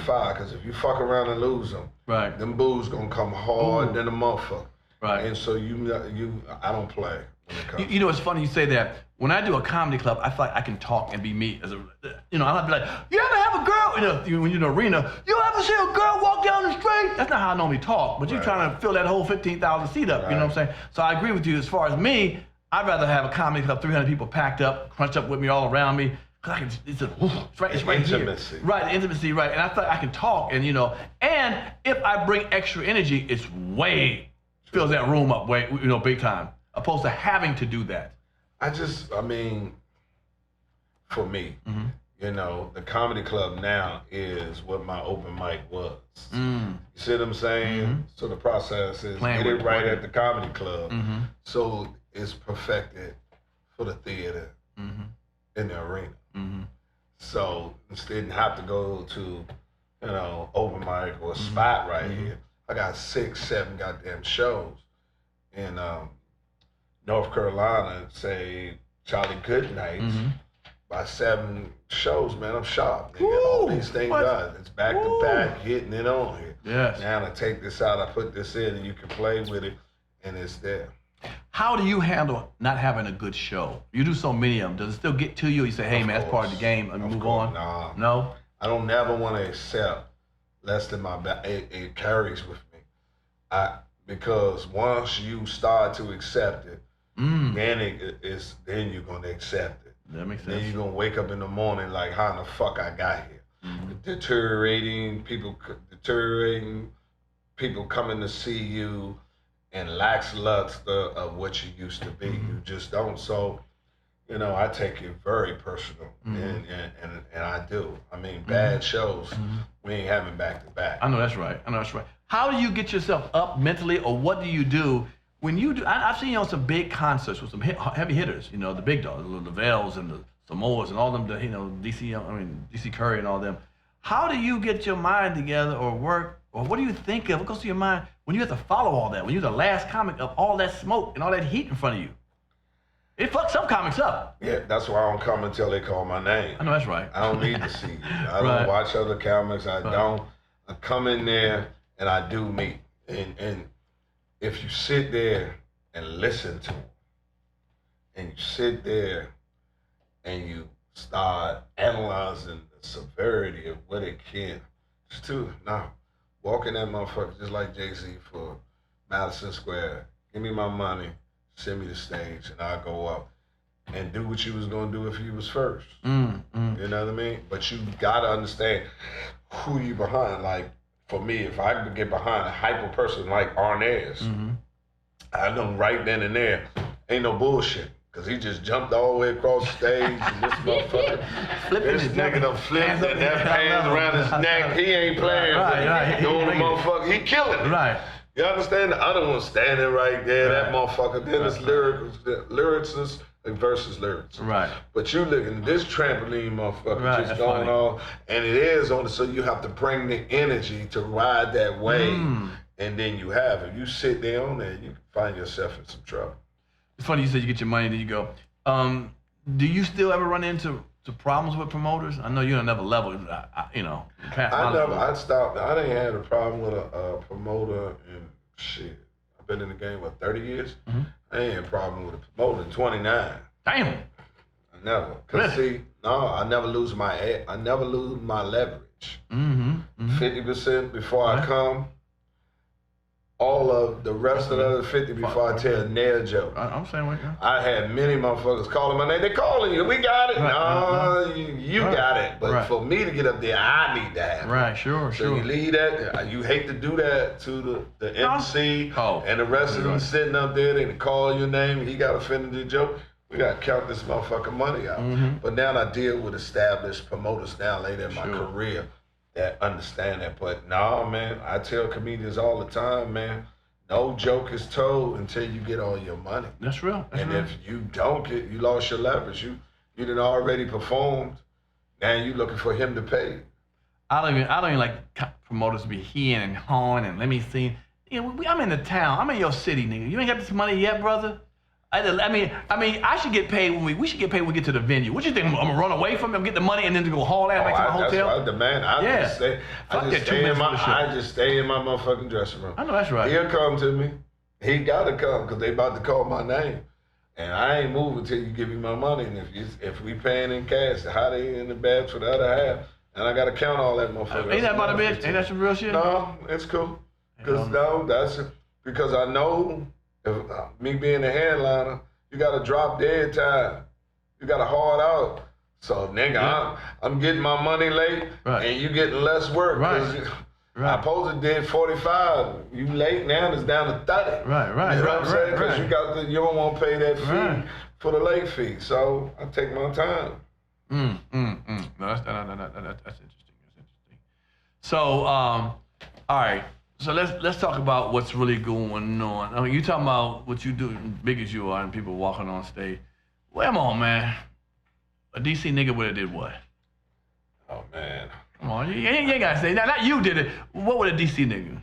fire, because if you fuck around and lose them, them boos gonna come hard than a motherfucker. Right. And so I don't play when it comes. You know, it's funny you say that. When I do a comedy club, I feel like I can talk and be me. As a, you know, I'll be like, you ever have a girl, when you're in the arena, you ever see a girl walk down the street? That's not how I normally talk, but you're trying to fill that whole 15,000 seat up, you know what I'm saying? So I agree with you. As far as me, I'd rather have a comedy club, 300 people packed up, crunched up with me all around me. It's right intimacy. Here. Right, intimacy, right. And I feel like I can talk and, and if I bring extra energy, it's fills that room up big time, opposed to having to do that. For me, the comedy club now is what my open mic was. You see what I'm saying? Mm-hmm. So the process is get it right at the comedy club. Mm-hmm. So it's perfected for the theater in the arena. Mm-hmm. So instead of have to go to, open mic or a spot right here. I got 6, 7 goddamn shows in North Carolina, say Charlie Goodnight. By 7 shows, man, I'm sharp. Nigga. All these things done. It's back to back, hitting it on here. Yes. Now I take this out, I put this in, and you can play with it, and it's there. How do you handle not having a good show? You do so many of them. Does it still get to you? You say, hey, man, that's part of the game, and move on? Nah. No? I don't never want to accept less than my back. It carries with me. Because once you start to accept it, then you're going to accept it. That makes sense. Then you're going to wake up in the morning like, how in the fuck I got here? Deteriorating, people coming to see you, and lackluster of what you used to be. You just don't. So, I take it very personal, and I do. Bad shows, we ain't having back to back. I know that's right. How do you get yourself up mentally, or what do you do when you do? I've seen you on some big concerts with some heavy hitters. The big dogs, the Lavelles and the Samoas and all them. DC Curry and all them. How do you get your mind together, or work, or what do you think of? What goes through your mind when you have to follow all that? When you're the last comic of all that smoke and all that heat in front of you? It fucks some comics up. Yeah, that's why I don't come until they call my name. I know that's right. I don't need to see you. I don't watch other comics. I don't. I come in there and I do me. And if you sit there and listen to them, and you sit there and you start analyzing the severity of what it can, walk in that motherfucker just like Jay-Z for Madison Square. Give me my money. Send me the stage, and I'll go up and do what you was gonna do if you was first. You know what I mean? But you gotta understand who you behind. Like for me, if I could get behind a hyper person like Arnaz, I know right then and there, ain't no bullshit. Cause he just jumped all the way across the stage, and this motherfucker, this nigga done flipped and have hands around his neck. He ain't playing. Right. Doing the motherfucker, he killing it. Right. You understand? The other one standing right there, that motherfucker. Then it's lyricists versus lyrics. Right. But you looking at this trampoline motherfucker just going on, and it is on it, so you have to bring the energy to ride that wave, and then you have it. You sit there on there, you can find yourself in some trouble. It's funny you said you get your money, then you go. Do you still ever run into problems with promoters? I know you're on another level, I stopped. I didn't have a problem with a promoter and shit. I've been in the game, 30 years? I ain't had a problem with a promoter in 29. Damn. I never. Cause see, I never lose my leverage. 50% before I come. All of the rest of the other 50 before I tell a nail joke. I'm saying what? I had many motherfuckers calling my name. They calling you. We got it. You got it. But for me to get up there, I need to have it. Right, sure. So you leave that. You hate to do that to the MC and the rest of them sitting up there. They call your name. He got offended the joke. We got to count this motherfucking money out. But now I deal with established promoters now later in my career that understand that. But man, I tell comedians all the time, man, no joke is told until you get all your money. That's real. If you don't get, you lost your leverage. You done already performed. Now you looking for him to pay. I don't even like promoters to be heeing and hawing and let me see. I'm in the town. I'm in your city, nigga. You ain't got this money yet, brother. I should get paid we should get paid when we get to the venue. What you think? I'm gonna run away from him, get the money, and then to go haul ass back to my hotel? That's what I demand. I just stay in my motherfucking dressing room. I know that's right. He'll come to me. He gotta come because they about to call my name. And I ain't moving till you give me my money. And if we paying in cash, how they in the bag for the other half? And I gotta count all that motherfucker. Ain't that about a bitch? Ain't that some real shit? No, it's cool. Because I know if me being a headliner, you gotta drop dead time. You gotta hard out. So nigga, I'm getting my money late, and you getting less work. Right. I supposed to did 45. You late now, it's down to 30. Right. You know what I'm saying? Because you don't want to pay that fee for the late fee. So I take my time. No, that's interesting. So, all right. So let's talk about what's really going on. I mean, you talking about what you do, big as you are, and people walking on stage. Well, come on, man. A DC nigga would have did what? Oh man. Come on, you ain't gotta say. Now, not you did it. What would a DC nigga?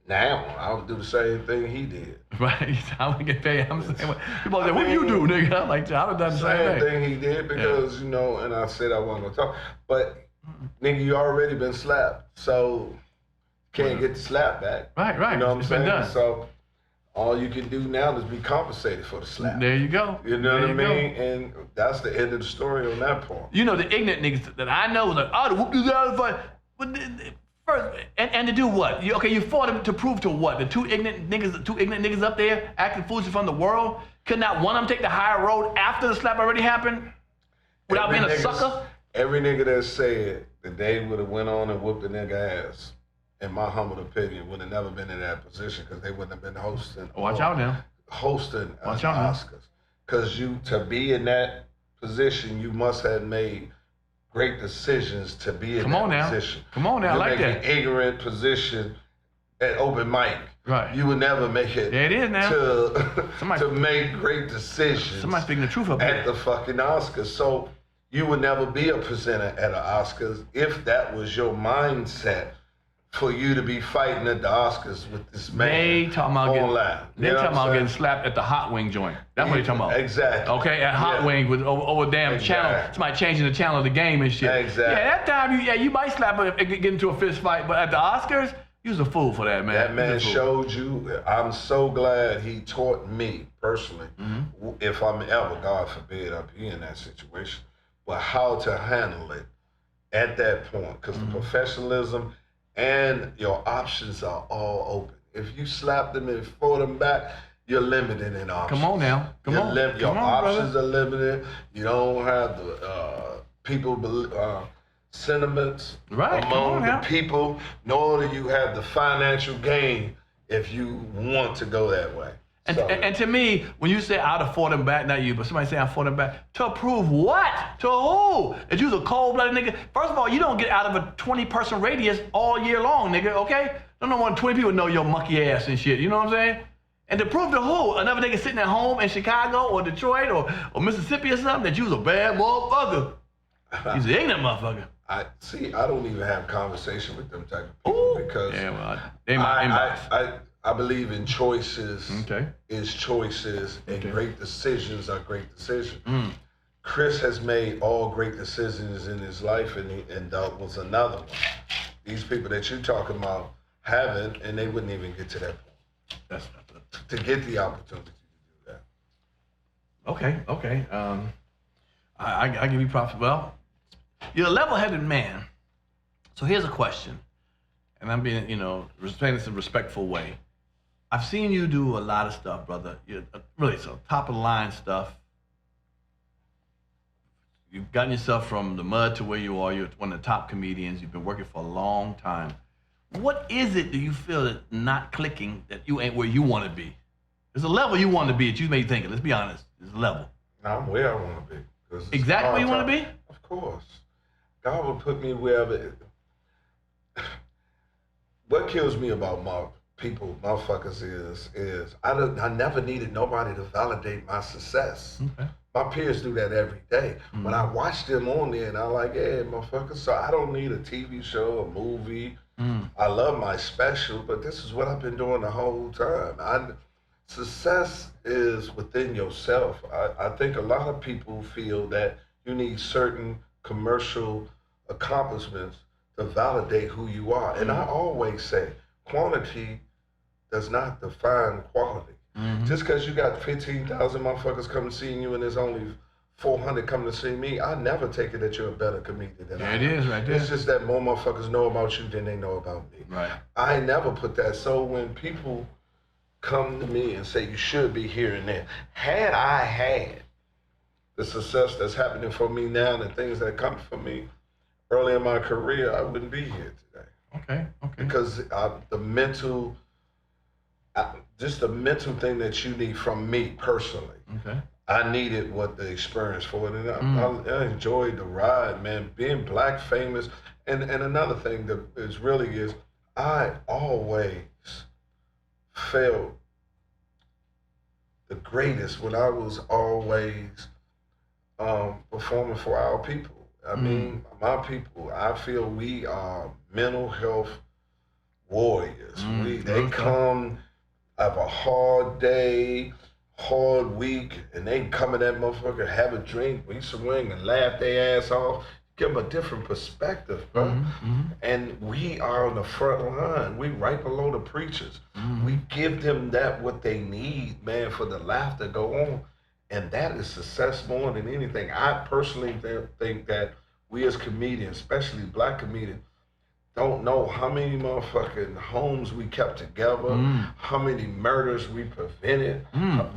Now, I would do the same thing he did. Right, I would get paid. I'm saying, people say, what do you do, nigga? I'm like, I would have done the same thing he did because, you know, and I said I wasn't gonna talk. But, nigga, you already been slapped, so can't get the slap back. Right. You know what I'm saying? Been done. So all you can do now is be compensated for the slap. There you go. You know what I mean? And that's the end of the story on that part. You know, the ignorant niggas that I know was like, oh, to whoop this out of the fight. But first, and to do what? You fought him to prove to what? The two ignorant niggas up there acting foolish in front of the world? Could not one of them take the higher road after the slap already happened? Without being a sucker? Every nigga that said that they would have went on and whooped the nigga ass, in my humble opinion, would have never been in that position because they wouldn't have been hosting. Watch out now. Hosting Oscars. Because to be in that position, you must have made great decisions to be in that position. Come on now, I like that. An ignorant position at open mic. Right. You would never make it. There it is now. To make great decisions. Somebody speaking the truth up here. At the fucking Oscars. So you would never be a presenter at an Oscars if that was your mindset. For you to be fighting at the Oscars with this man They talking about getting slapped at the Hot Wing joint. That's what they talking about. Exactly. Okay, at Hot Wing with over damn channel. Somebody changing the channel of the game and shit. Exactly. Yeah, that time you might slap him and get into a fist fight, but at the Oscars, you was a fool for that, man. That man showed you. I'm so glad he taught me personally, if I'm ever, God forbid, I'll be in that situation, but how to handle it at that point, because the professionalism and your options are all open. If you slap them and throw them back, you're limited in options. Come on now. Your options are limited. You don't have the sentiments among the people, nor do you have the financial gain if you want to go that way. And to me, when you say I'd have fought him back, not you, but somebody say I fought him back, to prove what? To who? That you was a cold-blooded nigga? First of all, you don't get out of a 20-person radius all year long, nigga, okay? Don't know more than 20 people know your monkey ass and shit, you know what I'm saying? And to prove to who? Another nigga sitting at home in Chicago or Detroit or Mississippi or something that you was a bad motherfucker. He's an ignorant motherfucker. I don't even have conversation with them type of people because I believe in choices is choices and great decisions are great decisions. Chris has made all great decisions in his life and that was another one. These people that you're talking about haven't and they wouldn't even get to that point. To get the opportunity to do that. Okay. I give you props. Well, you're a level-headed man. So here's a question. And I'm being, saying this in a respectful way. I've seen you do a lot of stuff, brother. Really, so top of the line stuff. You've gotten yourself from the mud to where you are. You're one of the top comedians. You've been working for a long time. What is it that you feel that not clicking, that you ain't where you want to be? There's a level you want to be that you may think of. Let's be honest. There's a level. I'm where I want to be. Exactly where you want to be? Of course. God will put me wherever. What kills me about motherfuckers is I never needed nobody to validate my success. Okay. My peers do that every day. When I watch them on there and I'm like, hey, motherfucker, so I don't need a TV show, a movie. I love my special, but this is what I've been doing the whole time. Success is within yourself. I think a lot of people feel that you need certain commercial accomplishments to validate who you are. And I always say, quantity does not define quality. Just because you got 15,000 motherfuckers coming seeing you and there's only 400 coming to see me, I never take it that you're a better comedian than I am. It is right there. It's just that more motherfuckers know about you than they know about me. Right. I never put that. So when people come to me and say you should be here and there, had I had the success that's happening for me now and the things that come for me early in my career, I wouldn't be here today. Okay. Because the mental thing that you need from me personally. Okay. I needed what the experience for it, and I enjoyed the ride, man. Being black, famous, and another thing that is I always felt the greatest when I was always performing for our people. I mean, my people. I feel we are mental health warriors. They come have a hard day, hard week, and they come in that motherfucker, have a drink, we swing and laugh their ass off, give them a different perspective, bro. And we are on the front line. We right below the preachers. We give them what they need, man, for the laughter to go on. And that is success more than anything. I personally think that we as comedians, especially black comedians, don't know how many motherfucking homes we kept together, how many murders we prevented,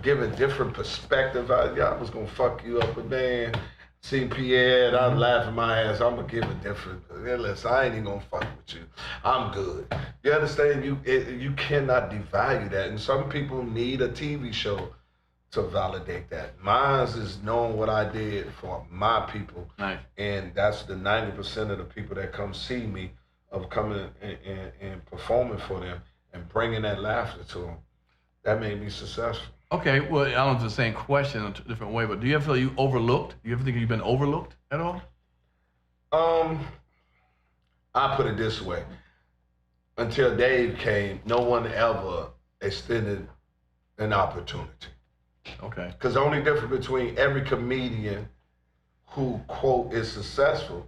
giving different perspective. I was gonna fuck you up, but man, see Pierre, and I'm laughing my ass. I'm gonna give a different. Listen, I ain't even gonna fuck with you. I'm good. You understand? You cannot devalue that, and some people need a TV show to validate that. Mine is knowing what I did for my people, and that's the 90% of the people that come see me. Of coming and performing for them and bringing that laughter to them, that made me successful. Okay, well, I don't know if it's the same question in a different way, but do you ever feel you overlooked? Do you ever think you've been overlooked at all? I put it this way. Until Dave came, no one ever extended an opportunity. Okay. Because the only difference between every comedian who, quote, is successful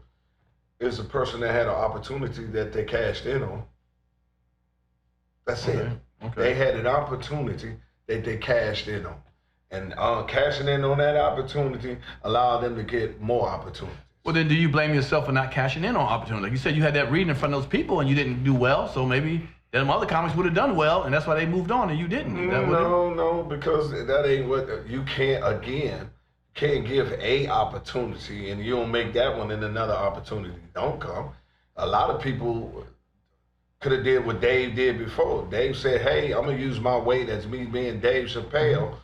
is a person that had an opportunity that they cashed in on. That's it. Okay. They had an opportunity that they cashed in on. And cashing in on that opportunity allowed them to get more opportunities. Well, then do you blame yourself for not cashing in on opportunity? Like you said, you had that reading in front of those people and you didn't do well, so maybe them other comics would have done well, and that's why they moved on and you didn't. No, because that ain't what, you can't give a opportunity and you don't make that one and another opportunity don't come. A lot of people could have did what Dave did before. Dave said, hey, I'm gonna use my weight as me being Dave Chappelle,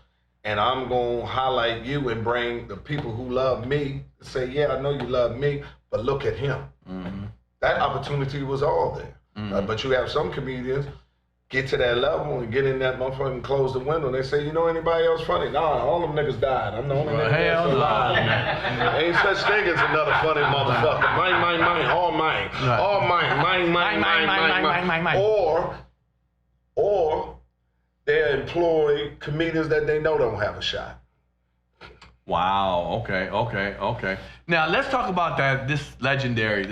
and I'm gonna highlight you and bring the people who love me to say, yeah, I know you love me, but look at him. That opportunity was all there. But you have some comedians get to that level and get in that motherfucker and close the window. They say, you know anybody else funny? Nah, all them niggas died. I'm the only nigga that's alive. Ain't such thing as another funny motherfucker. Mine, all mine. All mine. Or they employ comedians that they know don't have a shot. Wow, okay. Now let's talk about this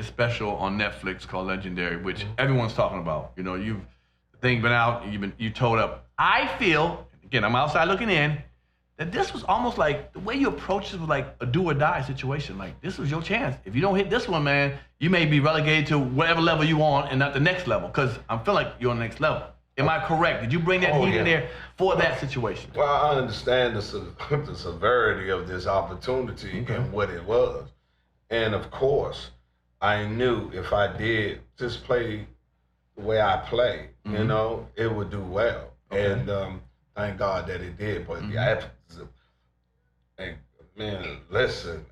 special on Netflix called Legendary, which everyone's talking about. You know, thing been out, you told up. I feel, again, I'm outside looking in, that this was almost like the way you approached this was like a do or die situation. Like this was your chance. If you don't hit this one, man, you may be relegated to whatever level you on and not the next level. Because I feel like you're on the next level. Am I correct? Did you bring that heat in there for that situation? Well, I understand the severity of this opportunity and what it was. And of course, I knew if I did just play the way I play, you know, it would do well. And thank God that it did. But man, listen,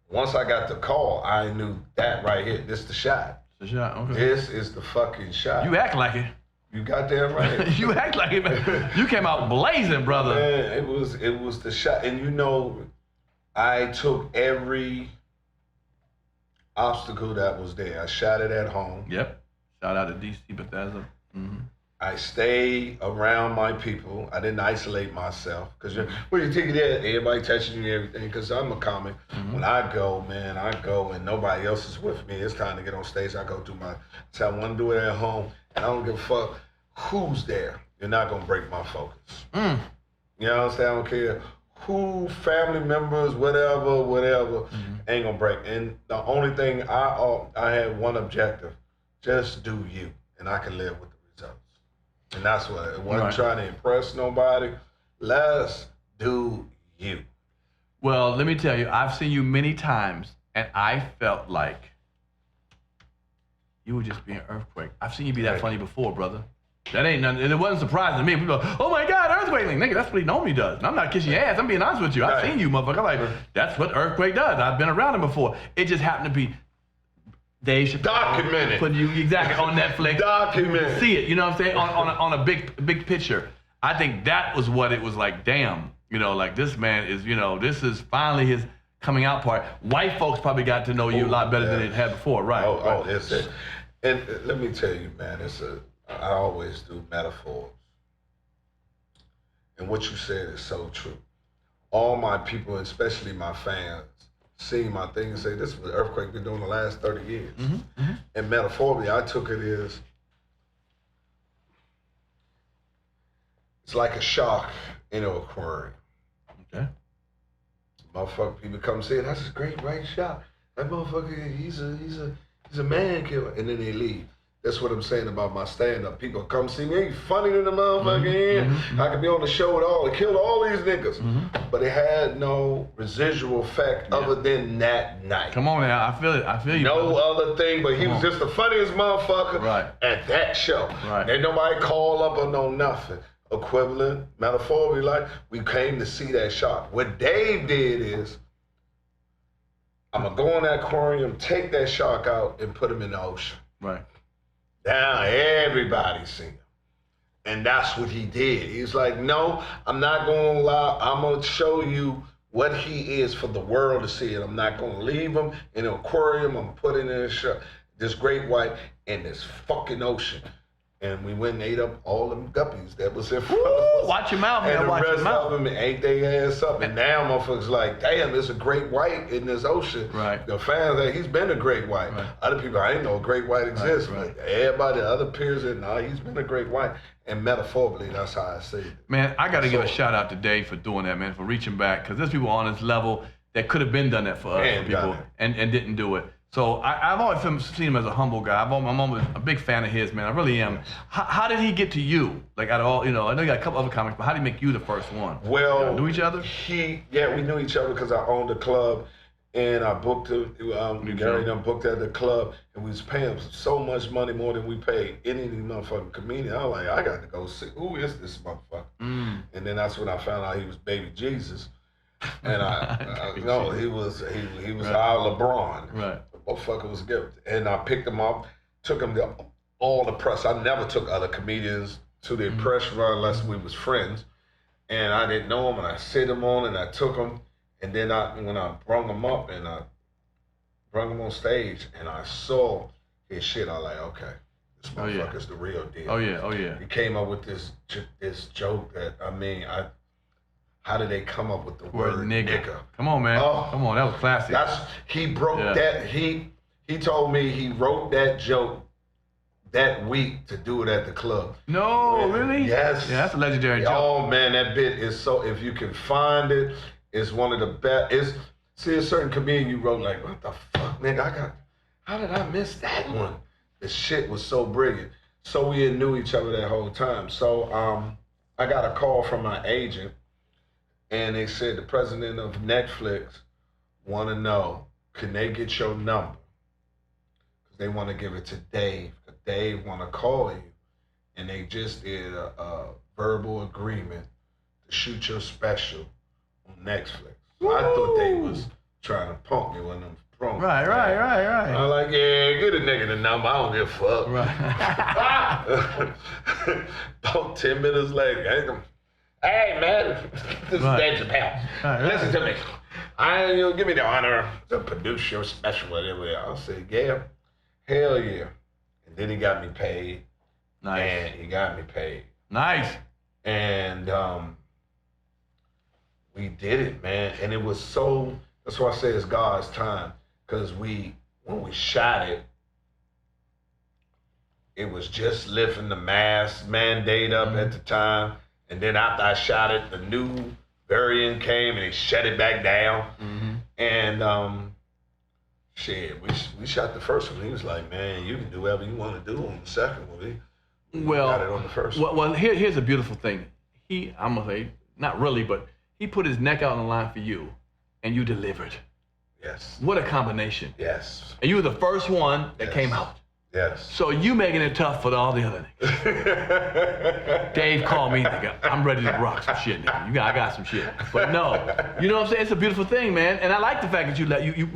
once I got the call, I knew that right here, this the shot. The shot, okay. This is the fucking shot. You act like it. You got that right. You act like it, man. You came out blazing, brother. Man, it was the shot. And you know, I took every obstacle that was there. I shot it at home. Yep. Shout out to DC Bethesda. I stayed around my people. I didn't isolate myself. Because when you take it there, everybody touching you and everything. Because I'm a comic. When I go, man, I go and nobody else is with me. It's time to get on stage. I go do I want to do it at home. And I don't give a fuck who's there. You're not gonna break my focus. You know what I'm saying? I don't care who, family members, whatever, ain't gonna break. And the only thing I had one objective: just do you, and I can live with the results. And that's what I wasn't trying to impress nobody. Let's do you. Well, let me tell you, I've seen you many times, and I felt like you were just being EarthQuake. I've seen you be that funny before, brother. That ain't nothing. It wasn't surprising to me. People go, oh my God, EarthQuake. Like, nigga, that's what he normally does. And I'm not kissing your ass. I'm being honest with you. I've seen you, motherfucker. Like, that's what EarthQuake does. I've been around him before. It just happened to be Dave Chappelle. Documented. Putting you exactly on Netflix. Documented. See it, you know what I'm saying? On a big picture. I think that was what it was like, damn. You know, like this man is, you know, this is finally his coming out part. White folks probably got to know you a lot better than they had before, right? Oh, that's it. And let me tell you, man, I always do metaphors. And what you said is so true. All my people, especially my fans, see my thing and say, this is what EarthQuake been doing the last 30 years. And metaphorically, I took it as, it's like a shark in an aquarium. Okay. Motherfucker, people come say, that's a great white shark. That motherfucker, he's a man killer. And then they leave. That's what I'm saying about my stand-up. People come see me, funny than the motherfucker. I could be on the show with kill all these niggas. But it had no residual effect other than that night. Come on now, I feel it. I feel you. No other thing, but he was just the funniest motherfucker at that show. Ain't nobody call up or know nothing. Equivalent, metaphorically, like, we came to see that shark. What Dave did is, I'm gonna go in that aquarium, take that shark out, and put him in the ocean. Right. Now everybody seen him. And that's what he did. He's like, no, I'm not gonna lie, I'm gonna show you what he is for the world to see. And I'm not gonna leave him in an aquarium, I'm putting in this great white in this fucking ocean. And we went and ate up all them guppies that was in front of us. Watch your mouth, man. And watch the rest your mouth. of them ate their ass up. And now motherfuckers like, damn, there's a great white in this ocean. The fans that he's been a great white. Other people, I didn't know a great white exists. But everybody, other peers, he's been a great white. And metaphorically, that's how I see it. Man, I got to give a shout out to Dave for doing that, man, for reaching back. Because there's people on this level that could have been done that for us, for people, and didn't do it. So I've always seen him as a humble guy. I'm always a big fan of his, man. I really am. How did he get to you? Like, out of all, you know, I know you got a couple other comics, but how did he make you the first one? Well, knew each other? We knew each other because I owned a club, and I booked him. Gary and I booked at the club, and we was paying him so much money more than we paid any of these motherfucking comedians. I was like, I got to go see who is this motherfucker. And then that's when I found out he was Baby Jesus. And I no, he was our LeBron. Right. The motherfucker was good. And I picked him up, took him to all the press. I never took other comedians to the press run unless we was friends. And I didn't know him, and I sit him on, and I took him. And then when I brung him up, and I brung him on stage, and I saw his shit, I was like, okay, this motherfucker's the real deal. Oh yeah. He came up with this joke that, how did they come up with the word nigga? Come on, man. Come on, that was classic. He broke that. He told me he wrote that joke that week to do it at the club. No, really? Yes. Yeah, that's a legendary joke. Oh man, that bit is so. If you can find it, it's one of the best. See a certain comedian you wrote like, what the fuck, nigga? How did I miss that one? The shit was so brilliant. So we knew each other that whole time. So I got a call from my agent. And they said the president of Netflix want to know, can they get your number? Because they want to give it to Dave. Dave want to call you. And they just did a verbal agreement to shoot your special on Netflix. So I thought they was trying to punk me when them promos. Right. I'm like, yeah, get a nigga the number. I don't give a fuck. Right. About 10 minutes later, hey man, this is Dave Chappelle. Listen to me. You'll give me the honor to produce your special, whatever. I'll say, yeah, hell yeah. And then he got me paid. Nice. And he got me paid. Nice. And we did it, man. And it was so. That's why I say it's God's time, because when we shot it, it was just lifting the mask mandate up at the time. And then after I shot it, the new variant came and they shut it back down. And shit, we shot the first one. He was like, man, you can do whatever you want to do on the second one. We got it on the first one. Well, here's a beautiful thing. I'm going to say, not really, but he put his neck out on the line for you, and you delivered. Yes. What a combination. Yes. And you were the first one that came out. Yes. So you making it tough for all the other niggas. Dave called me, nigga. I'm ready to rock some shit, nigga. I got some shit. But no, you know what I'm saying? It's a beautiful thing, man. And I like the fact that you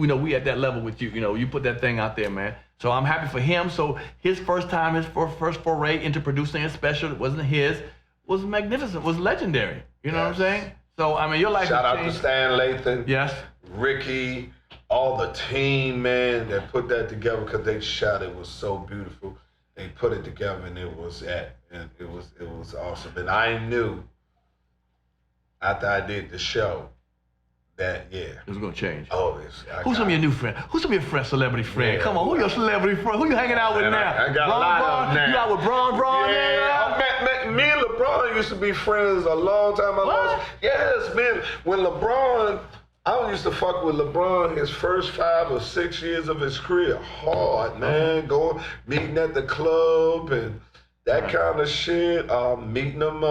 know, we at that level with you. You know, you put that thing out there, man. So I'm happy for him. So his first time, his first foray into producing a special, it wasn't his, was magnificent, was legendary. You know what I'm saying? So, I mean, your life Shout has out changed. to Stan Lathan. Yes. Ricky, all the team, man, that put that together because they shot it was so beautiful. They put it together and it was awesome. And I knew after I did the show that it was gonna change. Oh, who's some of your new friends? Who's some of your friends, celebrity friends? Yeah. Come on, who your celebrity friend? Who you hanging out with now? I got a lot of them now. You out with Braun Yeah, me and LeBron used to be friends a long time ago. Yes, man. When LeBron, I used to fuck with LeBron his first 5 or 6 years of his career. Hard, man. Going, meeting at the club and that kind of shit. Meeting him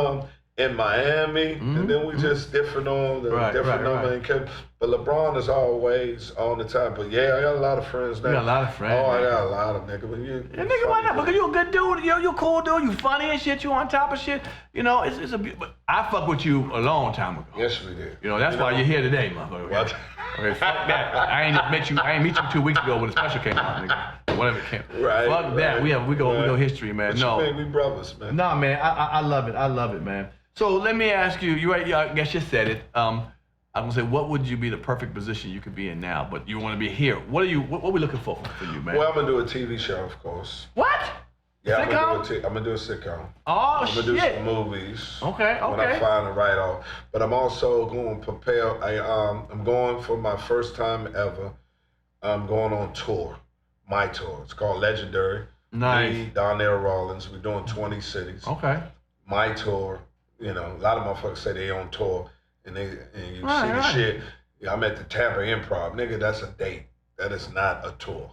in Miami, and then we just different on the different number. And but LeBron is always on the time. But yeah, I got a lot of friends now. You got a lot of friends. Oh, I got a lot of niggas. Nigga, why not? Because you a good dude. You a cool dude. You funny and shit. You on top of shit. You know, it's a. But I fuck with you a long time ago. Yes, we did. You know, that's why you're here today, motherfucker. What? Okay, fuck that. I ain't meet you 2 weeks ago when the special came out, nigga. Whatever it came. Right. Fuck that. We go history, man. But no. We brothers, man. No, man. I love it. I love it, man. So let me ask you. I guess you said it. I'm gonna say, what would you be the perfect position you could be in now? But you want to be here. What are we looking for you, man? Well, I'm gonna do a TV show, of course. What? Yeah, I'm sitcom? gonna do a sitcom. Oh, I'm gonna do some movies. Okay. When I find the right off. But I'm also going to prepare. I'm going for my first time ever. I'm going on tour. My tour. It's called Legendary. Nice. Me, Donnell Rollins. We're doing 20 cities. Okay. My tour. You know, a lot of motherfuckers say they on tour and you see the shit. Yeah, I'm at the Tampa Improv. Nigga, that's a date. That is not a tour.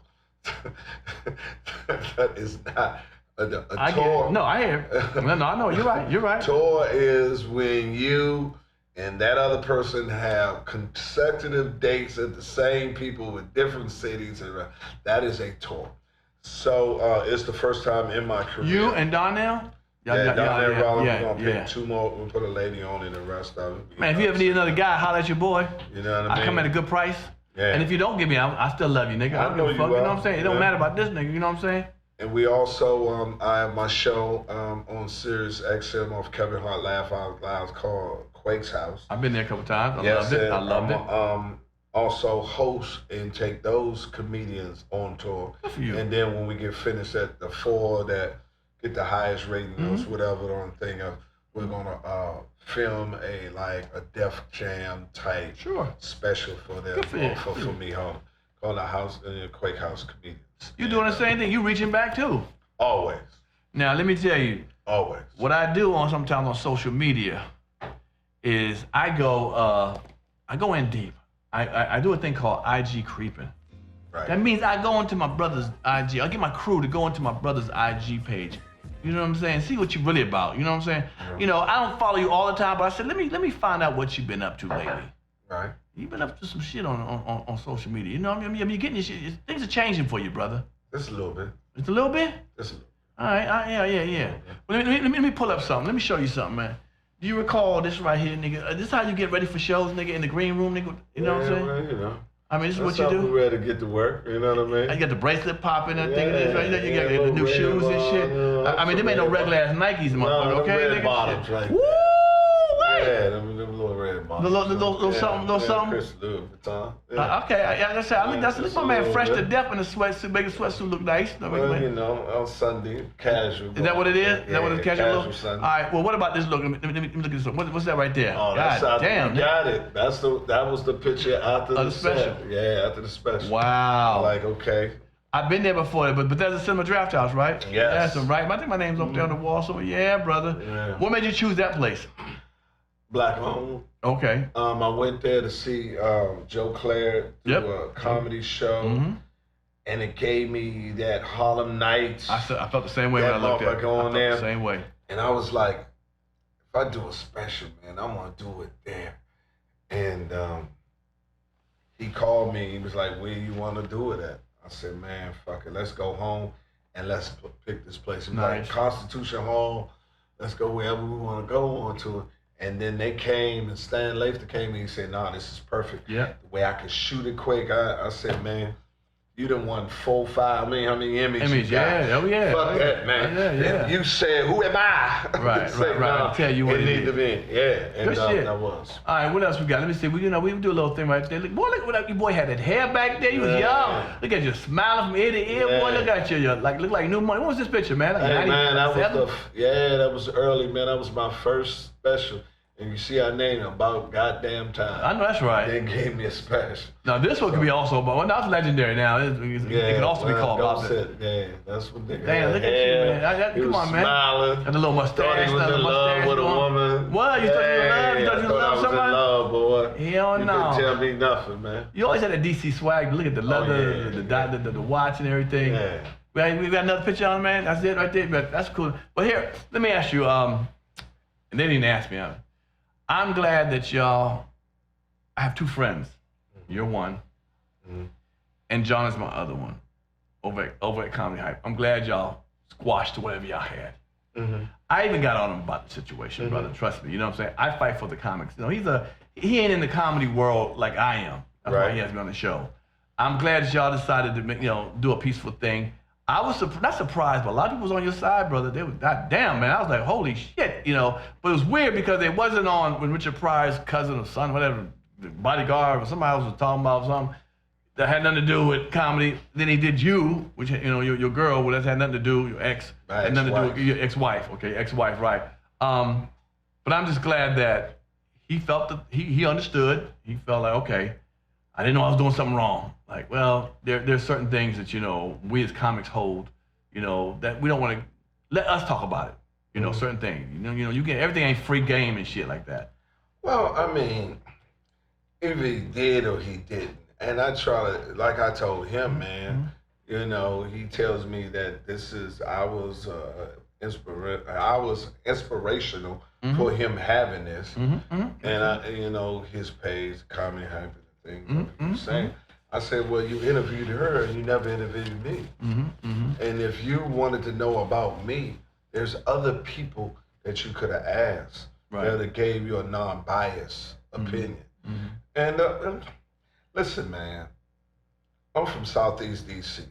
That is not a tour. No, I hear. No, I know. You're right. Tour is when you and that other person have consecutive dates at the same people with different cities. And that is a tour. So it's the first time in my career. You and Donnell? Donnell Rollins, we're going to pick 2 more. We'll put a lady on and the rest of it. Man, if you ever need another guy, holler at your boy. You know what I mean? I come at a good price. Yeah. And if you don't give me, I still love you, nigga. I know you fuck, will. you know what I'm saying? It don't matter about this nigga, you know what I'm saying? And we also, I have my show on Sirius XM off Kevin Hart Laugh Out Loud called Quake's House. I've been there a couple times. I loved it. Also host and take those comedians on tour. Good for you. And then when we get finished at the 4 that get the highest ratings, whatever on thing, we're gonna film a Def Jam type special for them for me home called the Quake House Comedians. You doing the same thing? You reaching back too? Always. Now let me tell you. Always. What I do sometimes on social media is I go in deep. I do a thing called IG creeping. Right. That means I go into my brother's IG. I get my crew to go into my brother's IG page. You know what I'm saying? See what you're really about. You know what I'm saying? Yeah. You know, I don't follow you all the time, but I said, let me find out what you've been up to lately. Right. You've been up to some shit on social media. You know what I mean? You're getting your shit. Things are changing for you, brother. Just a little bit. Just a little bit? Just a little. All right. Yeah. Well, let me pull up something. Let me show you something, man. Do you recall this right here, nigga? This is how you get ready for shows, nigga, in the green room, nigga? You know what I'm saying? Well, you know. I mean, this is what you do? We're ready to get to work, you know what I mean? You got the bracelet popping and thing. You got the new shoes and shit. I mean, them ain't no regular ass Nikes, motherfucker, okay? Red bottoms, right? Woo! Yeah, them little red bottoms. Little something. Chris Louis Vuitton. Okay, I said, I look my man fresh to death in the sweatsuit, make the sweatsuit look nice. Well, you know, on Sunday, casual. Is that what it is? Is that what it's casual look? Sunday. All right, well, what about this look? Let me look at this look. What's that right there? Oh, God damn. You got it. That was the picture after the special. set. Yeah, after the special. Wow. Like, okay. I've been there before, but there's a cinema draft house, right? Yes. That's right. I think my name's up there on the wall. So yeah, brother. Yeah. What made you choose that place? Black owned. Okay. I went there to see Joe Claire do a comedy show, and it gave me that Harlem Nights. I felt the same way when I looked at it. Going there. The same way. And I was like, if I do a special, man, I'm gonna do it there. And he called me. He was like, "Where you want to do it at?" I said, "Man, fuck it. Let's go home and let's pick this place." He was like, Constitution Hall. Let's go wherever we want to go on to it. And then they came, and Stan Lather came, and he said, "Nah, this is perfect. Yeah. The way I can shoot it quick." I said, "Man, you done won 4, 5, I mean, how many images you got? Yeah, oh yeah. Fuck that, man. Yeah. You said, who am I? Right. I tell you what it need to be. Yeah, and good shit. That was. All right, what else we got? Let me see. We do a little thing right there. Look, boy, look what your boy had that hair back there. You was young. Look at you smiling from ear to ear. Boy, look at you. Look like new money. What was this picture, man? Like man, that was early, man. That was my first special. And you see our name about goddamn time. I know that's right. They gave me a special. Now this one could be also about. Well, that's legendary now. It can also be called about it. Yeah, that's what they. Damn, look at you, man. Come on, man. Smiling. And the little mustache. Thought he was in love with a woman. What? You thought you were in love? You thought you loved somebody? In love, boy. Hell no. You couldn't tell me nothing, man. You always had that DC swag. Look at the leather, the watch and everything. Yeah. We got another picture on, man. That's it right there. But that's cool. But here, let me ask you. And they didn't ask me. I'm glad that I have 2 friends. You're one, and John is my other one, over at Comedy Hype. I'm glad y'all squashed whatever y'all had. I even got on him about the situation, brother. Trust me. You know what I'm saying? I fight for the comics. You know, he ain't in the comedy world like I am. That's why he has me on the show. I'm glad that y'all decided to do a peaceful thing. I was not surprised, but a lot of people was on your side, brother. They was, God damn, man. I was like, holy shit, But it was weird because it wasn't on when Richard Pryor's cousin or son, whatever, the bodyguard or somebody else was talking about something that had nothing to do with comedy. Then he did you, which, your girl, well, that had nothing to do, your ex, had nothing to do with your ex-wife, okay, ex-wife, right. But I'm just glad that he felt that he understood. He felt like, okay, I didn't know I was doing something wrong. Like, well, there's certain things that, we as comics hold, that we don't want to let us talk about it. Certain things. You get everything ain't free game and shit like that. Well, I mean, if he did or he didn't, and I try to, like I told him, man, he tells me that I was inspirational for him having this, and his page, Comedy Hype, and the things saying. I said, well, you interviewed her and you never interviewed me. And if you wanted to know about me, there's other people that you could have asked that have gave you a non-biased opinion. And listen, man, I'm from Southeast DC.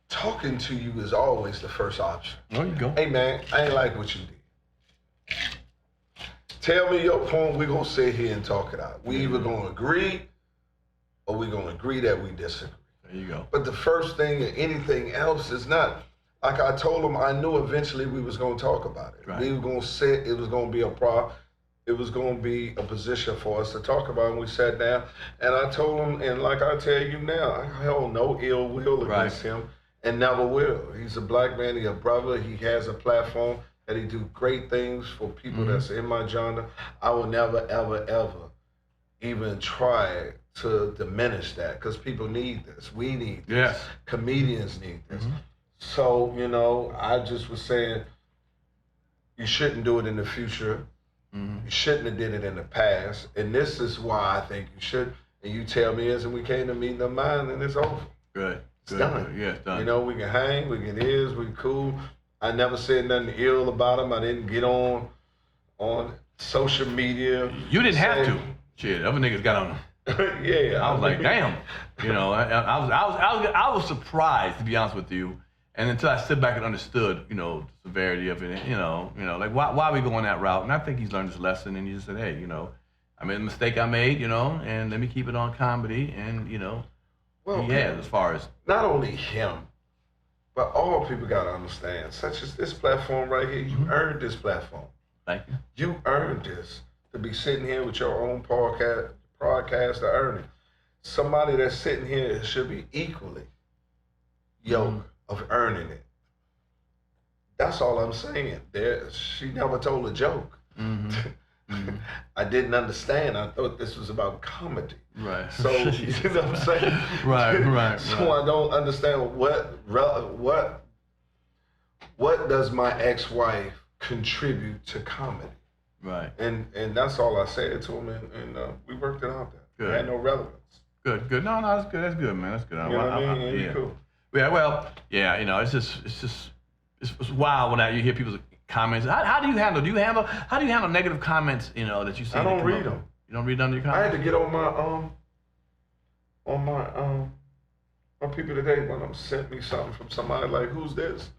Talking to you is always the first option. There you go. Hey, man, I ain't like what you did. Tell me your point, we're going to sit here and talk it out. We either going to agree or we're going to agree that we disagree. There you go. But the first thing and anything else is not, like I told him, I knew eventually we was going to talk about it. Right. We were going to sit, it was going to be a problem. It was going to be a position for us to talk about, and we sat down. And I told him, and like I tell you now, I hold no ill will against him and never will. He's a black man, he's a brother, he has a platform. That he do great things for people that's in my genre. I will never, ever, ever even try to diminish that because people need this. We need this. Yes. Comedians need this. So, I just was saying, you shouldn't do it in the future. You shouldn't have did it in the past. And this is why I think you should. And you tell me this, and we came to meet in mind, and it's over. Good. It's done. Good. Yeah, it's done. We can hang, we can we cool. I never said nothing ill about him. I didn't get on social media. You didn't have to. Shit, other niggas got on them. Yeah. I was like, damn. I was surprised, to be honest with you. And until I sit back and understood, the severity of it, like why are we going that route? And I think he's learned his lesson, and he just said, hey, I made a mistake I made, and let me keep it on comedy, and well, he has as far as not only him. But all people got to understand, such as this platform right here, you earned this platform. Thank you. You earned this to be sitting here with your own podcast to earn it. somebody that's sitting here should be equally yoked of earning it. That's all I'm saying. She never told a joke. I didn't understand. I thought this was about comedy. Right. So you know what I'm saying? Right. So I don't understand what does my ex-wife contribute to comedy? Right. And that's all I said to him, and we worked it out there. Good. It had no relevance. Good. No, that's good. That's good, man. That's good. You know what I mean? Yeah. Cool. Yeah. Well, yeah. You know, it's wild when you hear people's comments. How do you handle? How do you handle negative comments? You know that you see. I don't read them. You don't read under your comments. I had to get on my people today. One of them sent me something from somebody like, "Who's this?"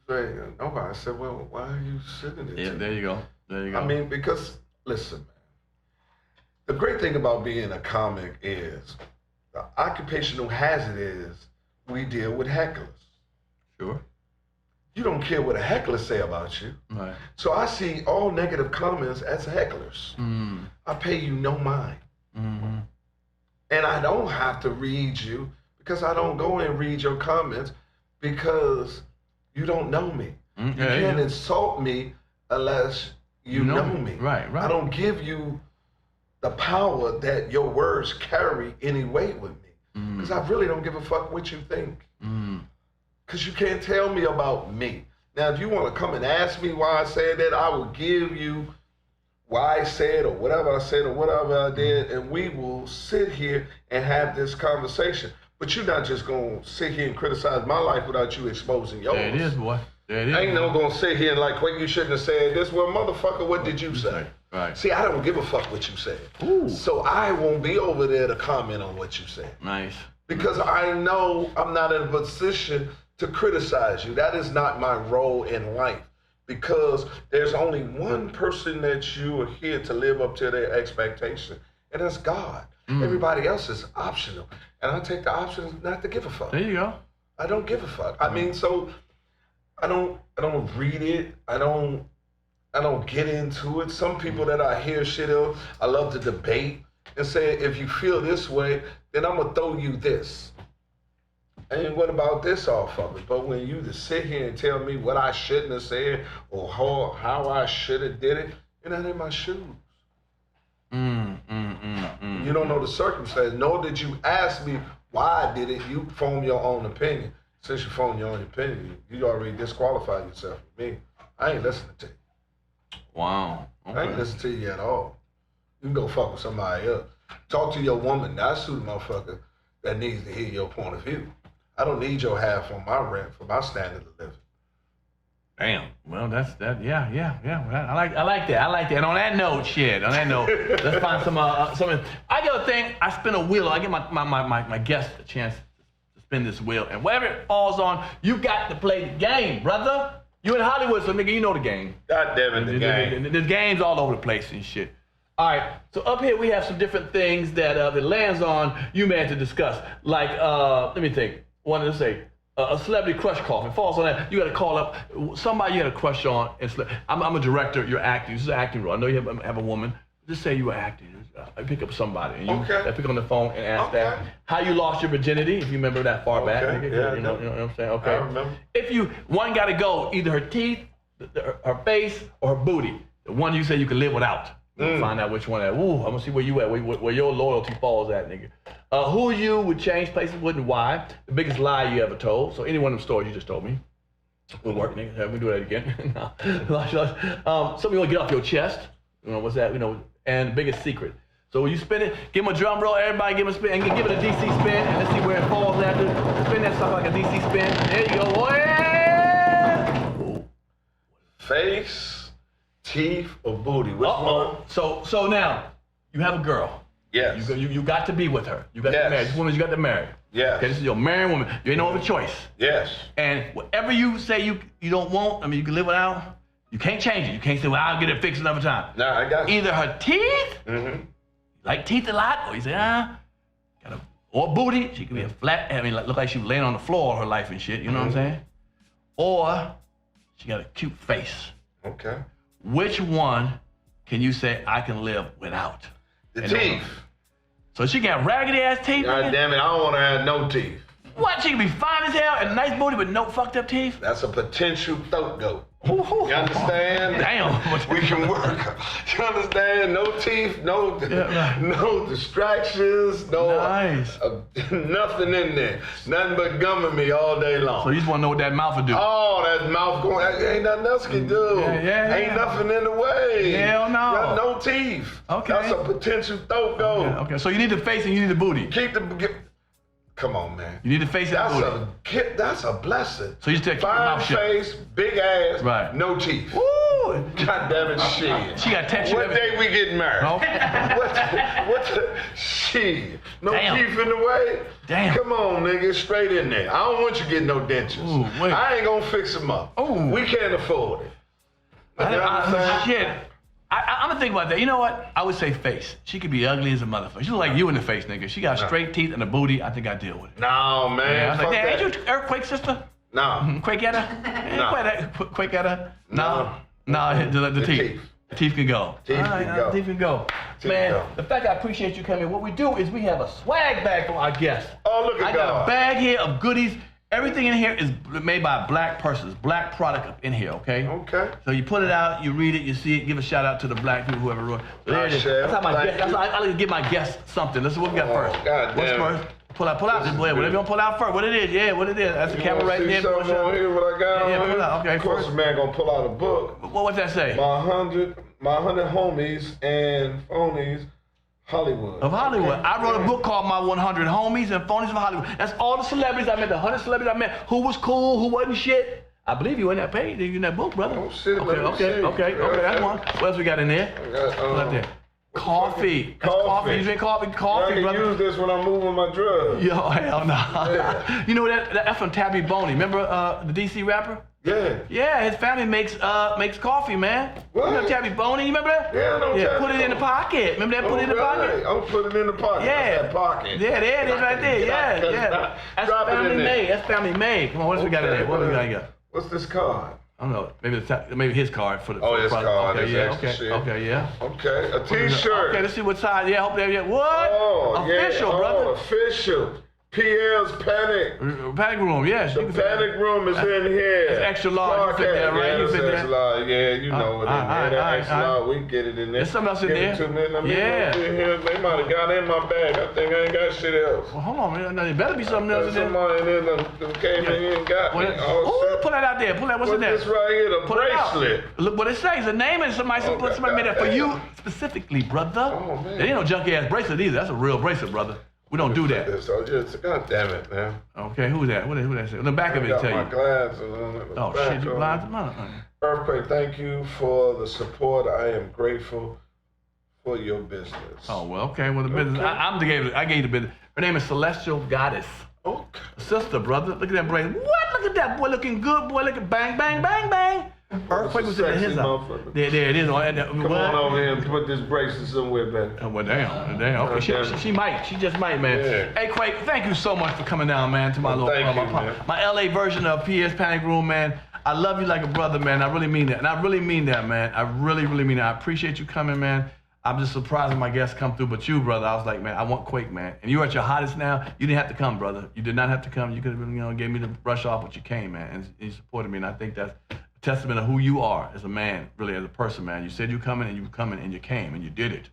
Say, nobody. I said, "Well, why are you sending it?" Yeah, there you go. I mean, because listen, man. The great thing about being a comic is the occupational hazard is we deal with hecklers. Sure. You don't care what a heckler say about you. Right. So I see all negative comments as hecklers. I pay you no mind. And I don't have to read you because I don't go and read your comments because you don't know me. You can't insult me unless you know me. Right. I don't give you the power that your words carry any weight with me. Because I really don't give a fuck what you think. Because you can't tell me about me. Now, if you want to come and ask me why I said that, I will give you why I said or whatever I said or whatever I did, and we will sit here and have this conversation. But you're not just going to sit here and criticize my life without you exposing yours. There it is, boy. There it is. I ain't no going to sit here and like, "Quake, you shouldn't have said this." Well, motherfucker, what did you say? Right. See, I don't give a fuck what you said. Ooh. So I won't be over there to comment on what you said. Nice. Because I know I'm not in a position to criticize you. That is not my role in life. Because there's only one person that you are here to live up to their expectation, and that's God. Everybody else is optional. And I take the option not to give a fuck. There you go. I don't give a fuck. I mean, so I don't read it. I don't get into it. Some people that I hear shit of, I love to debate and say, if you feel this way, then I'm gonna throw you this. And what about this off of it? But when you just sit here and tell me what I shouldn't have said or how I should have did it, you're not in my shoes. You don't know the circumstance, nor did you ask me why I did it. You form your own opinion. Since you form your own opinion, you already disqualified yourself from me. I ain't listening to you. Wow. Okay. I ain't listening to you at all. You can go fuck with somebody else. Talk to your woman. That's who the motherfucker that needs to hear your point of view. I don't need your half on my rent for my standard of living. Damn. Well, that's that. Yeah. Well, I like that. And on that note, let's find some. I got a thing. I spin a wheel. I give my guest a chance to spin this wheel, and whatever it falls on, you got to play the game, brother. You in Hollywood, so nigga, you know the game. God damn it, the game. There's games all over the place and shit. All right. So up here we have some different things that lands on you, man, to discuss. Like, let me think. Wanted to say. A celebrity crush call. If it falls on that, you got to call up somebody you had a crush on. I'm a director. You're acting. This is an acting role. I know you have a woman. Just say you were acting. I pick up somebody and you pick on the phone and ask that how you lost your virginity. If you remember that far back, yeah, you know what I'm saying. Okay. I remember. If one got to go, either her teeth, her face, or her booty. The one you say you can live without. Find out which one. Ooh, I'm gonna see where you at. Where your loyalty falls at, nigga. Who you would change places with and why? The biggest lie you ever told. So any one of them stories you just told me. Will work, nigga. Have we do that again? No. Something you want to get off your chest. You know, what's that? You know, and the biggest secret. So when you spin it, give them a drum roll. Everybody give them a spin and give it a DC spin. And let's see where it falls after. Spin that sucker like a DC spin. There you go. Face, teeth, or booty? Which one? So now you have a girl. Yes. You got to be with her. You got to marry. This woman you got to marry. Yes. Okay, this is your married woman. You ain't no other choice. Yes. And whatever you say you don't want, I mean, you can live without, you can't change it. You can't say, well, I'll get it fixed another time. Nah, I got you. Either her teeth, like teeth a lot, or you say, or booty. She could be a flat, I mean, look like she was laying on the floor all her life and shit, you know what I'm saying? Or she got a cute face. Okay. Which one can you say I can live without? The teeth. So she got raggedy ass teeth. God nigga? damn it, I don't want to have no teeth. What? She can be fine as hell and a nice booty with no fucked up teeth? That's a potential throat goat. Ooh. You understand? Damn. We can work. You understand? No teeth, no distractions, nothing in there. Nothing but gumming me all day long. So you just want to know what that mouth will do? Oh, that mouth going, ain't nothing else can do. Ain't nothing in the way. Hell no. Got no teeth. Okay. That's a potential throat goat. Okay, so you need the face and you need the booty. Come on, man. You need the face and the booty. That's a blessing. So you just keep your Fine mouth shut. face, big ass, right. No teeth. Woo! God damn it, shit. She got texture. What day we getting married? Okay. what the shit? No Damn. teeth in the way? Damn. Come on, nigga, straight in there. I don't want you getting no dentures. Ooh, wait. I ain't gonna fix them up. Ooh. We can't afford it. You know what I'm saying? Shit. I'm gonna think about that. You know what? I would say face. She could be ugly as a motherfucker. She look like you in the face, nigga. She got straight teeth and a booty. I think I deal with it. No, man. Yeah, I was like, fuck damn, that. ain't you EarthQuake sister? No. Quake at her? Quake at her? No. The teeth. The teeth can go. Teeth can go. Man, the fact I appreciate you coming, what we do is we have a swag bag for our guests. Oh, look at I got a bag here of goodies. Everything in here is made by black persons, black product up in here, okay? Okay. So you put it out, you read it, you see it, give a shout out to the black people, whoever wrote it. So there it is. That's how I like to give my guests something. This is what we got first. God damn. What's first? Pull out this boy. Whatever you want to pull out first. What it is, what it is. That's the camera right there. Something on here, what I got on pull here? out. Okay, of course, first. a man gonna pull out a book. What's that say? My 100 homies and phonies. Hollywood. Of Hollywood. I wrote a book called My 100 Homies and Phonies of Hollywood. That's all the celebrities I met, the 100 celebrities I met, who was cool, who wasn't shit. I believe you in that page, you in that book, brother. Oh, shit, Okay, that's one. What else we got in there? What's up there? Coffee. That's coffee. You drink coffee? Coffee, I brother. can use this when I'm moving my drugs. Yo, hell no. Yeah. You know that's from Tabby Boney. Remember the DC rapper? Yeah. Yeah, his family makes coffee, man. What? You know Tabby Boney, you remember that? Yeah, I know Tabby put it in the pocket. Remember that? Put it in the pocket? I'll put it in the pocket. Yeah. That's that pocket. Yeah, there it is right there. Yeah. That's Drop it in family there. made. That's family made. Come on, what else we got in there? What do we got here? What's this card? I don't know. Maybe his card for the. Oh, his product. card. Okay, That's yeah. extra shit. Okay, yeah. Okay, a T-shirt. Okay, let's see what size. Yeah, hope they. What? Oh, Official, yeah. brother. Oh, official. Pierre's Panic. Panic room, yes. The panic room is in here. It's extra large. You fit there, right? You fit there. Extra large. Yeah, you know it in there. That extra large, we can get it in there. There's something else in Give there. it to me. I mean, Yeah. They might have got in my bag. I think I ain't got shit else. Well, hold on, man. There better be something else in there. Somebody in there done came in here and got me. Oh, pull that out there. Pull that. What's in there? This right here, the Pull it out. bracelet. Look what it says. The name is somebody made that for you specifically, brother. Oh, man. It ain't no junky ass bracelet either. That's a real bracelet, brother. We don't do that. So just, God damn it, man. Okay, who's that? Who that say? On the back of it, got tell my you. glasses on it. Oh shit, you blind? EarthQuake, thank you for the support. I am grateful for your business. Oh well, okay. Well, the business. I gave you the business. Her name is Celestial Goddess. Okay. Sister, brother. Look at that bracelet. What? Look at that boy looking good, boy. Look at bang, bang, bang, bang. EarthQuake was in his house. There it is. Come on over here and put this bracelet somewhere back. Oh, well, damn. Okay, she might. She just might, man. Yeah. Hey, Quake, thank you so much for coming down, man, to my my LA version of Pierre's Panic Room, man. I love you like a brother, man. I really mean that. And I really mean that, man. I really, really mean that. I appreciate you coming, man. I'm just surprised when my guests come through, but you, brother, I was like, man, I want Quake, man. And you're at your hottest now. You didn't have to come, brother. You did not have to come. You could have, gave me the brush off, but you came, man, and you supported me. And I think that's a testament of who you are as a man, really as a person, man. You said you coming, and you coming, and you came, and you did it.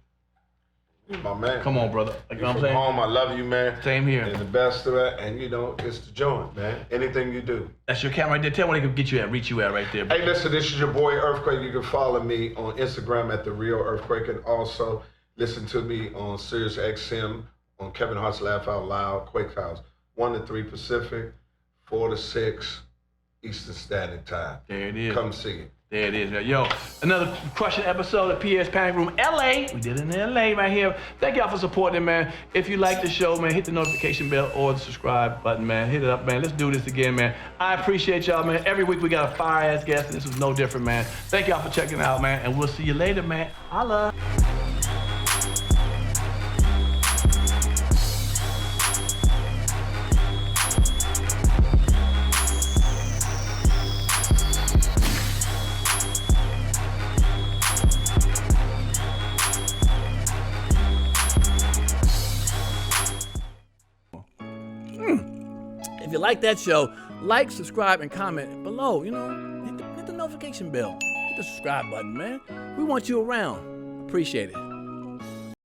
My man. Come on, brother. Like, you know what I'm saying? Home, I love you, man. Same here. And the best of it, and it's the joint, man. Anything you do. That's your camera right there. Tell me where they can get you at, reach you at right there. Bro. Hey, listen, this is your boy EarthQuake. You can follow me on Instagram at The Real EarthQuake, and also listen to me on Sirius XM on Kevin Hart's Laugh Out Loud, Quake House, 1 to 3 Pacific, 4 to 6 Eastern Standard Time. There it is. Come see it. There it is. Yo, another crushing episode of Pierre's Panic Room, LA. We did it in LA right here. Thank y'all for supporting it, man. If you like the show, man, hit the notification bell or the subscribe button, man. Hit it up, man. Let's do this again, man. I appreciate y'all, man. Every week we got a fire-ass guest, and this was no different, man. Thank y'all for checking it out, man, and we'll see you later, man. Holla. If you like that show, like, subscribe, and comment below. You know, hit the notification bell. Hit the subscribe button, man. We want you around. Appreciate it.